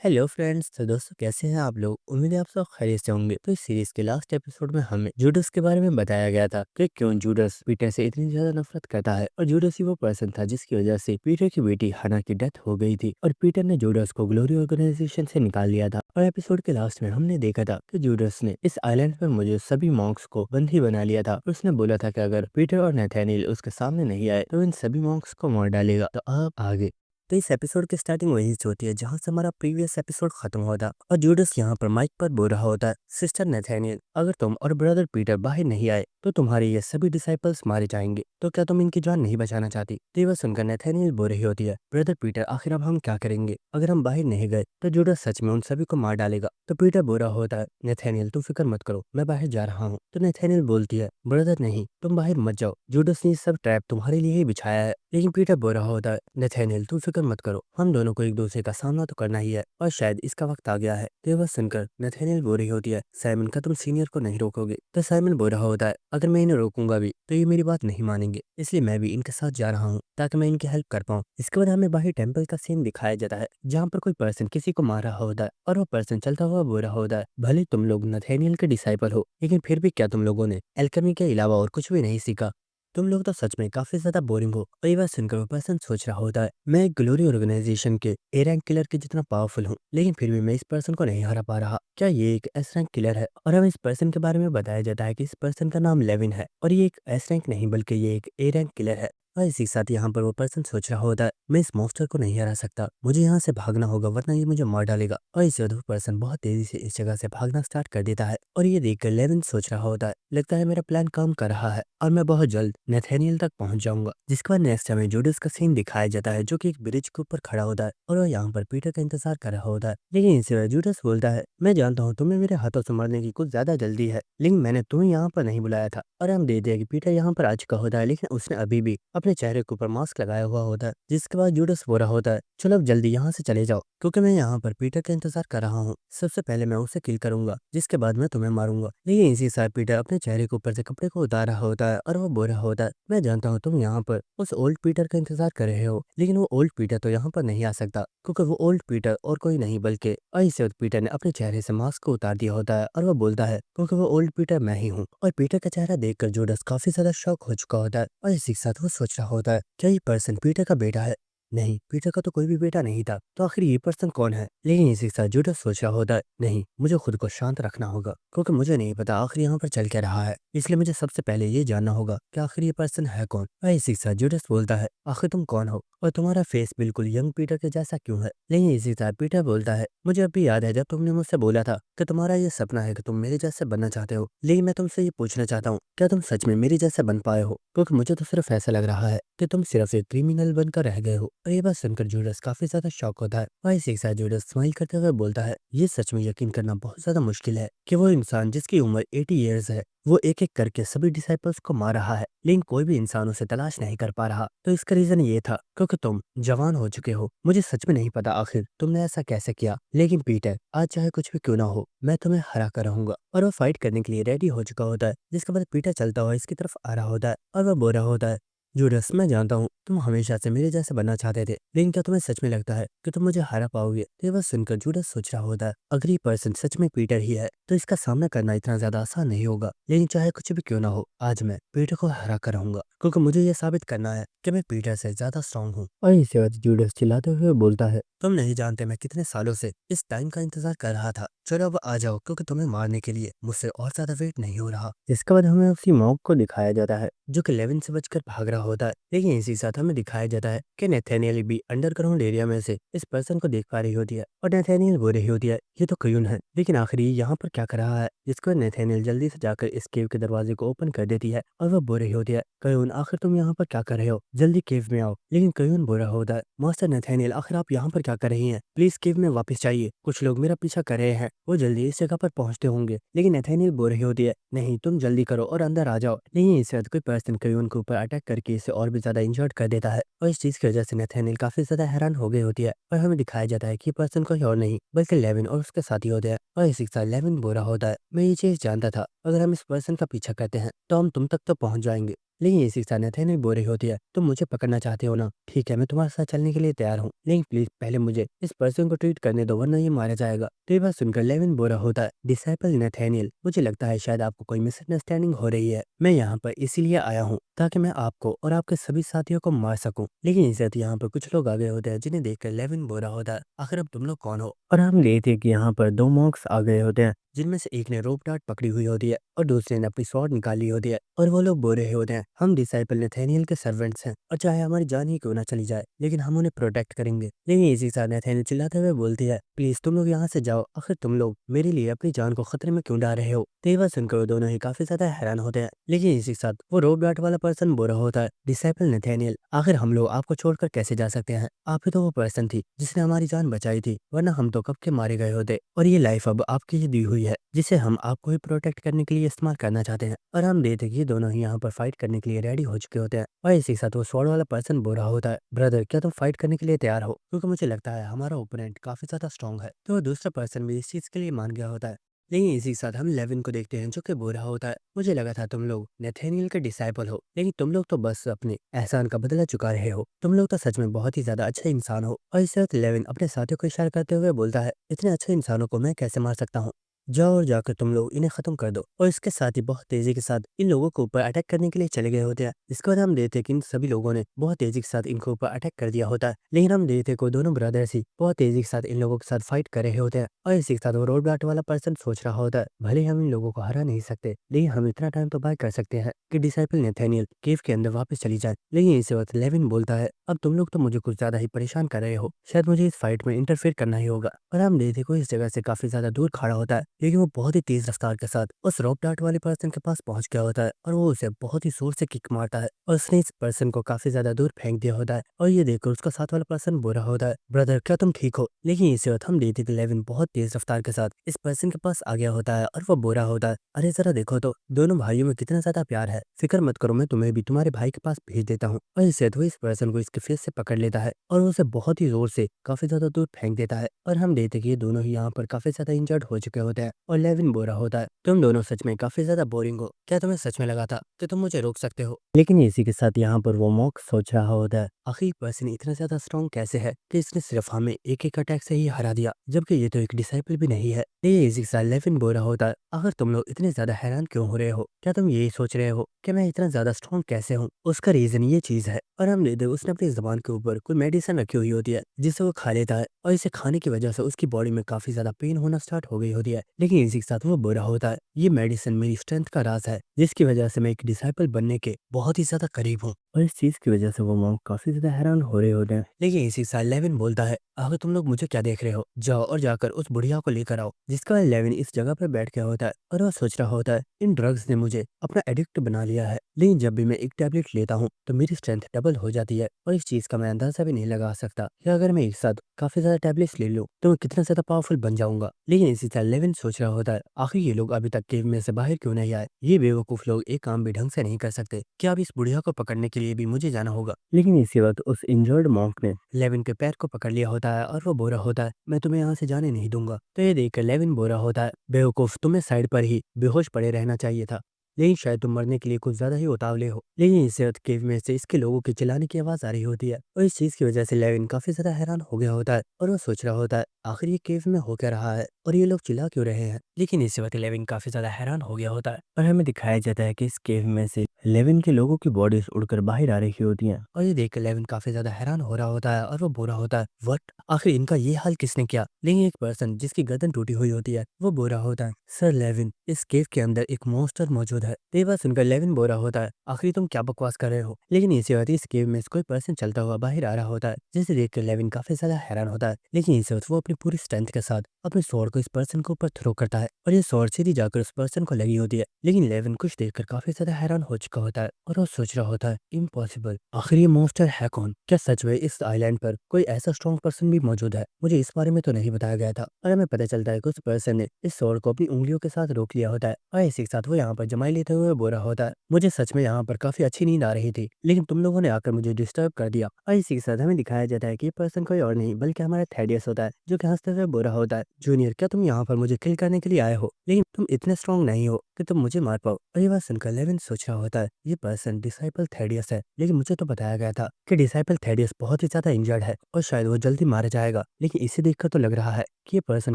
Hello friends. तो दोस्तों कैसे हैं आप लोग। उम्मीद है आप सब खैरियत से होंगे। तो इस सीरीज के लास्ट एपिसोड में हमें जूडस के बारे में बताया गया था कि क्यों जूडस पीटर से इतनी ज्यादा नफरत करता है। और जूडस ही वो पर्सन था जिसकी वजह से पीटर की बेटी हना की डेथ हो गई थी और पीटर ने जूडस को ग्लोरी ऑर्गेनाइजेशन से निकाल लिया था। और एपिसोड के लास्ट में हमने देखा था कि जूडस ने इस आइलैंड पर मौजूद सभी मॉन्क्स को बंदी बना लिया था और उसने बोला था कि अगर पीटर और नथानिएल उसके सामने नहीं आए तो इन सभी मॉन्क्स को मार डालेगा। तो अब आगे तो इस एपिसोड की स्टार्टिंग वहीं से होती है जहां से हमारा प्रीवियस एपिसोड खत्म होता है और जूडस यहाँ पर माइक पर बोल रहा होता है, सिस्टर नथानिएल, अगर तुम और ब्रदर पीटर बाहर नहीं आए तो तुम्हारे ये सभी डिसाइपल्स मारे जाएंगे। तो क्या तुम इनकी जान नहीं बचाना चाहती। तो ये सुनकर नथानिएल बोल रही होती है, ब्रदर पीटर आखिर अब हम क्या करेंगे। अगर हम बाहर नहीं गए तो जूडस सच में उन सभी को मार डालेगा। तो पीटर बोल रहा होता है, नथानिएल तुम फिक्र मत करो, मैं बाहर जा रहा हूँ। तो नथानिएल बोलती है, ब्रदर नहीं, तुम बाहर मत जाओ, जूडस ने ये सब ट्रैप तुम्हारे लिए ही बिछाया है। लेकिन पीटर बोल रहा होता है, नथानिएल तुम फिक्र मत करो, हम दोनों को एक दूसरे का सामना तो करना ही है और शायद इसका वक्त आ गया है। तो ये बात सुनकर नथानिएल बोल रही होती है, साइमन का तुम सीनियर को नहीं रोकोगे। तो साइमन बोल रहा होता है, अगर मैं इन्हें रोकूंगा भी तो ये मेरी बात नहीं मानेंगे, इसलिए मैं भी इनके साथ जा रहा हूँ ताकि मैं इनकी हेल्प कर पाऊँ। इसके बाद हमें बाहर टेम्पल का सीन दिखाया जाता है जहाँ पर कोई पर्सन किसी को मार रहा होता है और वो पर्सन चलता हुआ बोल रहा होता है, भले तुम लोग नथानिएल के डिसाइपल हो लेकिन फिर भी क्या तुम लोगों ने एल्केमी के अलावा और कुछ भी नहीं सीखा। तुम लोग तो सच में काफी ज्यादा बोरिंग हो। और ये बात सुनकर वो पर्सन सोच रहा होता है, मैं एक ग्लोरी ऑर्गेनाइजेशन के ए रैंक किलर के जितना पावरफुल हूँ लेकिन फिर भी मैं इस पर्सन को नहीं हरा पा रहा। क्या ये एक एस रैंक किलर है। और हमें इस पर्सन के बारे में बताया जाता है कि इस पर्सन का नाम लेविन है और ये एक एस रैंक नहीं बल्कि ये एक ए रैंक किलर है। और इसी के साथ यहाँ पर वो पर्सन सोच रहा होता है, मैं इस मॉन्स्टर को नहीं हरा सकता, मुझे यहाँ से भागना होगा वरना ये मुझे मार डालेगा। और इस वक्त वो पर्सन बहुत तेजी से इस जगह से भागना स्टार्ट कर देता है और ये देखकर लेविन सोच रहा होता है, लगता है मेरा प्लान काम कर रहा है और मैं बहुत जल्द नथानिएल तक पहुंच जाऊंगा। जिसके बाद नेक्स्ट हमें जूडस का सीन दिखाया जाता है जो कि एक ब्रिज के ऊपर खड़ा होता है और वो यहाँ पर पीटर का इंतजार कर रहा होता है। लेकिन इसी वक्त जूडस बोलता है, मैं जानता हूँ तुम्हें मेरे हाथों से मरने की कुछ ज्यादा जल्दी है लेकिन मैंने तुम्हें यहाँ पर नहीं बुलाया था। और हम देखते हैं कि पीटर यहाँ पर आ चुका होता है लेकिन उसने अभी भी अपने चेहरे के ऊपर मास्क लगाया हुआ होता है। जिसके बाद जूडस बोल रहा होता है, चलो अब जल्दी यहाँ से चले जाओ क्योंकि मैं यहाँ पर पीटर का इंतजार कर रहा हूँ। सबसे पहले मैं उसे किल करूंगा जिसके बाद मैं तुम्हें मारूंगा। लेकिन इसी साथ पीटर अपने चेहरे के ऊपर से कपड़े को उतार रहा होता है और वो बोल रहा होता है, मैं जानता हूँ तुम यहाँ पर उस ओल्ड पीटर का इंतजार कर रहे हो लेकिन वो ओल्ड पीटर तो यहाँ पर नहीं आ सकता क्योंकि वो ओल्ड पीटर और कोई नहीं बल्कि। और इस वक्त पीटर ने अपने चेहरे से मास्क को उतार दिया होता है और वो बोलता है, क्योंकि वो ओल्ड पीटर मैं ही हूँ। और पीटर का चेहरा देखकर जूडस काफी ज्यादा शॉक हो चुका होता है और इसी के साथ वो सोच रहा होता है, क्या ये पर्सन पीटर का बेटा है। नहीं, पीटर का तो कोई भी बेटा नहीं था, तो आखिर ये पर्सन कौन है। लेकिन इसी के साथ जूडस सोच रहा होता है, नहीं, मुझे खुद को शांत रखना होगा क्योंकि मुझे नहीं पता आखिर यहाँ पर चल क्या रहा है, इसलिए मुझे सबसे पहले ये जानना होगा कि आखिर ये पर्सन है कौन। और इसी के साथ जूडस बोलता है, आखिर तुम कौन हो और तुम्हारा फेस बिल्कुल यंग पीटर के जैसा क्यों है। लेकिन इसी के साथ पीटर बोलता है, मुझे अभी याद है जब तुमने मुझसे बोला था कि तुम्हारा ये सपना है कि तुम मेरे जैसे बनना चाहते हो, लेकिन मैं तुमसे ये पूछना चाहता हूँ, क्या तुम सच में मेरे जैसे बन पाए हो, क्योंकि मुझे तो सिर्फ ऐसा लग रहा है कि तुम सिर्फ एक क्रिमिनल बनकर रह गए हो। और ये बात सुनकर जूडस काफी ज्यादा शॉक होता है और इसी के साथ जूडस स्माइल करते हुए बोलता है, ये सच में यकीन करना बहुत ज्यादा मुश्किल है कि वो इंसान जिसकी उम्र 80 ईयर्स है वो एक एक करके सभी डिसाइपल्स को मार रहा है लेकिन कोई भी इंसान उसे तलाश नहीं कर पा रहा। तो इसका रीजन ये था क्योंकि तुम जवान हो चुके हो। मुझे सच में नहीं पता आखिर तुमने ऐसा कैसे किया, लेकिन पीटर आज चाहे कुछ भी क्यों ना हो मैं तुम्हें हरा कर रहूंगा। और वो फाइट करने के लिए रेडी हो चुका होता है। जिसके बाद पीटर चलता हुआ इसकी तरफ आ रहा होता है और वह बोल रहा होता है, जूडस मैं जानता हूँ तुम हमेशा से मेरे जैसे बनना चाहते थे, लेकिन क्या तुम्हें सच में लगता है कि तुम मुझे हरा पाओगे। तो ये बात सुनकर जूडस सोच रहा होता है, अगर ये पर्सन सच में पीटर ही है तो इसका सामना करना इतना ज्यादा आसान नहीं होगा, लेकिन चाहे कुछ भी क्यों ना हो आज मैं पीटर को हरा कर रहूंगा क्योंकि मुझे ये साबित करना है कि मैं पीटर से ज्यादा स्ट्रांग हूँ। और इसी वक्त जूडस चिल्लाते हुए बोलता है, तुम नहीं जानते मैं कितने सालों से इस टाइम का इंतजार कर रहा था, चलो अब आ जाओ क्योंकि तुम्हें मारने के लिए मुझसे और ज्यादा वेट नहीं हो रहा। इसके बाद हमें उसी मॉक को दिखाया जाता है जो कि लेविन से बचकर भाग रहा होता है। लेकिन इसी साथ हमें दिखाया जाता है कि नथानिएल भी अंडरग्राउंड एरिया में से इस पर्सन को देख पा रही होती है और नथानिएल बोल रही होती है, ये तो क्यून है, लेकिन आखिर ये यहाँ पर क्या कर रहा है। जिसके बाद नथानिएल जल्दी से जाकर इस केव के दरवाजे को ओपन कर देती है और वह बोल रही होती है, क्यून आखिर तुम यहाँ पर क्या कर रहे हो, जल्दी केव में आओ। लेकिन क्यून बोल रहा होता है, मास्टर नथानिएल आखिर आप यहाँ पर क्या कर रही हैं, प्लीज केव में वापस जाइए, कुछ लोग मेरा पीछा कर रहे हैं, वो जल्दी इस जगह पर पहुंचते होंगे। लेकिन नथानिएल बोल रही होती है, नहीं तुम जल्दी करो और अंदर आ जाओ। लेकिन इस वक्त कोई पर्सन क्यून के ऊपर अटैक करके इसे और भी ज्यादा इंजर्ड कर देता है और इस चीज की वजह से नथानिएल काफी ज्यादा हैरान हो गई होती है। और हमें दिखाया जाता है कि पर्सन कोई और नहीं बल्कि लेविन और उसके साथी होते हैं। और इसी के साथ लेविन बोल रहा होता है, मैं ये चीज जानता था अगर हम इस पर्सन का पीछा करते हैं तो हम तुम तक तो पहुंच जाएंगे, लेकिन इसी के साथ नथानियल बोल रही होती है, तुम मुझे पकड़ना चाहते हो ना, ठीक है मैं तुम्हारे साथ चलने के लिए तैयार हूँ, लेकिन प्लीज पहले मुझे इस पर्सन को ट्रीट करने दो वरना ये मारा जाएगा। तो ये बात सुनकर लेविन बोल रहा होता है, डिसाइपल नथानियल, मुझे लगता है शायद आपको कोई मिसअंडरस्टैंडिंग हो रही है। मैं यहाँ पर इसीलिए आया हूँ ताकि मैं आपको और आपके सभी साथियों को मार सकूं। लेकिन इस वक्त यहाँ पर कुछ लोग आ गए होते हैं जिन्हें देखकर लेविन बोल रहा होता है, आखिर अब तुम लोग कौन हो? और हम देखते कि यहाँ पर दो मॉन्क्स आ गए होते हैं जिनमें से एक ने रोप डार्ट पकड़ी हुई होती है और दूसरे ने अपनी स्वॉर्ड निकाली होती है। और वो लोग बोल रहे होते हैं, हम डिसाइपल नथानियल के सर्वेंट्स हैं और चाहे हमारी जान ही क्यों ना चली जाए लेकिन हम उन्हें प्रोटेक्ट करेंगे। लेकिन इसी साथ नथानियल चिल्लाते हुए बोलती है, प्लीज तुम लोग यहाँ से जाओ, आखिर तुम लोग मेरे लिए अपनी जान को खतरे में क्यों डाल रहे हो? तो ये बात सुनकर वो दोनों ही काफी ज्यादा हैरान होते हैं। लेकिन इसी के साथ वो रोप डार्ट वाला पर्सन बोल रहा होता है, डिसाइपल नथानियल, आखिर हम लोग आपको छोड़कर कैसे जा सकते हैं? आप ही तो वो पर्सन थी जिसने हमारी जान बचाई थी, वरना हम तो कब के मारे गए होते। और ये लाइफ अब आपकी ही दी हुई है जिसे हम आपको ही प्रोटेक्ट करने के लिए इस्तेमाल करना चाहते हैं। और हम देखते हैं कि ये दोनों ही यहाँ पर फाइट करने के लिए रेडी हो चुके होते हैं। और इसी के साथ वो स्वॉर्ड वाला पर्सन बोल रहा होता है, ब्रदर क्या तुम फाइट करने के लिए तैयार हो? क्योंकि मुझे लगता है हमारा ओपोनेंट काफी ज्यादा स्ट्रॉन्ग है। तो वो दूसरा पर्सन भी इस चीज के लिए मान गया होता है। लेकिन इसी के साथ हम लेविन को देखते हैं जो कि बोल रहा होता है, मुझे लगा था तुम लोग नथानियल के डिसाइपल हो, लेकिन तुम लोग तो बस अपने एहसान का बदला चुका रहे हो। तुम लोग तो सच में बहुत ही ज्यादा अच्छे इंसान हो। और इस वक्त लेविन अपने साथियों को इशारा करते हुए बोलता है, इतने अच्छे इंसानों को मैं कैसे मार सकता हूँ? जाओ और जाकर तुम लोग इन्हें खत्म कर दो। और इसके साथ ही बहुत तेजी के साथ इन लोगों के ऊपर अटैक करने के लिए चले गए होते हैं। इसके बाद हम देखते हैं कि इन सभी लोगों ने बहुत तेजी के साथ इनके ऊपर अटैक कर दिया होता है। लेकिन हम देखते हैं कि दोनों ब्रदर्स ही बहुत तेजी के साथ इन लोगों के साथ फाइट कर रहे होते हैं। और इसी के साथ वो रोड ब्लाट वाला पर्सन सोच रहा होता है, भले हम इन लोगों को हरा नहीं सकते लेकिन हम इतना टाइम तो बाय कर सकते हैं कि डिसाइपल नथानियल केव के अंदर वापस चली जाए। लेकिन इसी वक्त लेविन बोलता है, अब तुम लोग तो मुझे कुछ ज्यादा ही परेशान कर रहे हो, शायद मुझे इस फाइट में इंटरफेयर करना ही होगा। और हम देखते हैं को इस जगह से काफी ज्यादा दूर खड़ा होता है, लेकिन वो बहुत ही तेज रफ्तार के साथ उस रोप डार्ट वाले पर्सन के पास पहुंच गया होता है और वो उसे बहुत ही जोर से किक मारता है और उसने इस पर्सन को काफी ज्यादा दूर फेंक दिया होता है। और ये देखकर उसका साथ वाला पर्सन बोल रहा होता है, ब्रदर क्या तुम ठीक हो? लेकिन इसी वक्त हम देखते हैं कि लेविन बहुत तेज रफ्तार के साथ इस पर्सन के पास आ गया होता है और वो बोल रहा होता है, अरे जरा देखो तो दोनों भाइयों में कितना ज्यादा प्यार है, फिक्र मत करो मैं तुम्हें भी तुम्हारे भाई के पास भेज देता हूँ। और इससे वो इस पर्सन को इसके फेस से पकड़ लेता है और उसे बहुत ही जोर से काफी ज्यादा दूर फेंक देता है। और हम देखते हैं कि ये दोनों ही यहाँ पर काफी ज्यादा इंजर्ड हो चुके होते हैं। और लेविन बोल रहा होता है, तुम दोनों सच में काफी ज्यादा बोरिंग हो, क्या तुम्हें सच में लगा था कि तुम मुझे रोक सकते हो? लेकिन इसी के साथ यहाँ पर वो मॉक सोच रहा होता है, आखिर पर्सन इतना ज्यादा स्ट्रॉन्ग कैसे है कि इसने सिर्फ हमें एक एक अटैक से ही हरा दिया, जबकि ये तो एक डिसाइपल भी नहीं है। ये इसी के साथ लेविन बोल रहा होता है, आखिर तुम लोग इतने ज्यादा हैरान क्यों हो रहे हो? क्या तुम यही सोच रहे हो कि मैं इतना ज्यादा स्ट्रॉन्ग कैसे हूँ? उसका रीजन ये चीज है। और हम देखते हैं उसने अपनी जबान के ऊपर कोई मेडिसिन रखी हुई होती है जिसे वो खा लेता है और इसे खाने की वजह से उसकी बॉडी में काफी ज्यादा पेन होना स्टार्ट हो गई होती है। लेकिन इसी के साथ वो बोल रहा होता है, ये मेडिसिन मेरी स्ट्रेंथ का राज है जिसकी वजह से मैं एक डिसाइपल बनने के बहुत ही ज्यादा करीब हूँ। और इस चीज की वजह से वो मॉन्क काफी ज्यादा हैरान हो रहे होते हैं। लेकिन इसी साल लेविन बोलता है, आखिर तुम लोग मुझे क्या देख रहे हो, जाओ और जाकर उस बुढ़िया को लेकर आओ। जिसका बाद लेविन इस जगह पर बैठ गया होता है और वह सोच रहा होता है, इन ड्रग्स ने मुझे अपना एडिक्ट बना लिया है, लेकिन जब भी मैं एक टैबलेट लेता हूँ तो मेरी स्ट्रेंथ डबल हो जाती है। और इस चीज का मैं अंदाजा भी नहीं लगा सकता कि अगर मैं एक साथ काफी ज्यादा टैबलेट्स ले लूँ तो मैं कितना ज्यादा पावरफुल बन जाऊंगा। लेकिन इसी तरह लेविन सोच रहा होता है, आखिर ये लोग अभी तक केव में से बाहर क्यों नहीं आए? ये बेवकूफ लोग एक काम भी ढंग से नहीं कर सकते, क्या अब इस बुढ़िया को पकड़ने के लिए भी मुझे जाना होगा? लेकिन इसी वक्त उस इंजर्ड मॉन्क ने लेविन के पैर को पकड़ लिया होता है और वो बोल रहा होता है, मैं तुम्हें यहाँ से जाने नहीं दूंगा। तो ये देखकर लेविन बोल रहा होता है, बेवकूफ तुम्हें साइड पर ही बेहोश पड़े रहना चाहिए था, लेकिन शायद तुम मरने के लिए कुछ ज्यादा ही उतावले हो। लेकिन इस वक्त केव में से इसके लोगों के चिल्लाने की आवाज आ रही होती है और इस चीज की वजह से लेविन काफी ज्यादा हैरान हो गया होता है और वो सोच रहा होता है, आखिर ये केव में हो क्या रहा है और ये लोग चिल्ला क्यों रहे हैं? लेकिन इस वक्त लेविन काफी ज्यादा हैरान हो गया होता है और हमें दिखाया जाता है कि इस केव में से लेविन के लोगों की बॉडीज उड़कर बाहर आ रही होती हैं। और ये देखकर लेविन काफी ज्यादा हैरान हो रहा होता है और वो बोल रहा होता है, व्हाट, आखिर इनका ये हाल किसने किया? लेकिन एक पर्सन जिसकी गर्दन टूटी हुई होती है वो बोल रहा होता है, सर लेविन, इस केव के अंदर एक मॉन्स्टर मौजूद है। तो ये बात सुनकर लेविन बोल रहा होता है, आखिर तुम क्या बकवास कर रहे हो? लेकिन इसी वक्त इस केव में से कोई पर्सन चलता हुआ बाहर आ रहा होता है जिसे देखकर लेविन काफी ज्यादा हैरान होता है। लेकिन इस वक्त वो अपनी पूरी स्ट्रेंथ के साथ अपने स्वॉर्ड को इस पर्सन के ऊपर थ्रो करता है और ये स्वॉर्ड सीधी जाकर उस पर्सन को लगी होती है। लेकिन लेविन कुछ देखकर काफी ज्यादा हैरान हो चुका होता है और वो सोच रहा होता है, इम्पॉसिबल, आखिर ये मॉन्स्टर है कौन? क्या सच में इस आइलैंड पर कोई ऐसा स्ट्रॉन्ग पर्सन भी मौजूद है? मुझे इस बारे में तो नहीं बताया गया था। और हमें पता चलता है कि उस पर्सन ने इस स्वॉर्ड को अपनी उंगलियों के साथ रोक लिया होता है और इसी के साथ वो यहाँ पर जमाई लेते हुए बोल रहा होता है, मुझे सच में यहाँ पर काफी अच्छी नींद आ रही थी लेकिन तुम लोगों ने आकर मुझे डिस्टर्ब कर दिया। और इसी के साथ हमें दिखाया जाता है कि ये पर्सन कोई और नहीं बल्कि हमारा थेडियस होता है जो कि हंसते हुए बोल रहा होता है, जूनियर क्या क्या तुम यहाँ पर मुझे किल करने के लिए आए हो, लेकिन तुम इतने स्ट्रॉन्ग नहीं हो कि तुम मुझे मार पाओ। और ये बात सुनकर लेविन सोच रहा होता है ये पर्सन डिसाइपल थेडियस है, लेकिन मुझे तो बताया गया था कि डिसाइपल थेडियस बहुत ही ज्यादा इंजर्ड है और शायद वो जल्दी मारा जाएगा। लेकिन इसे देखकर तो लग रहा है कि ये पर्सन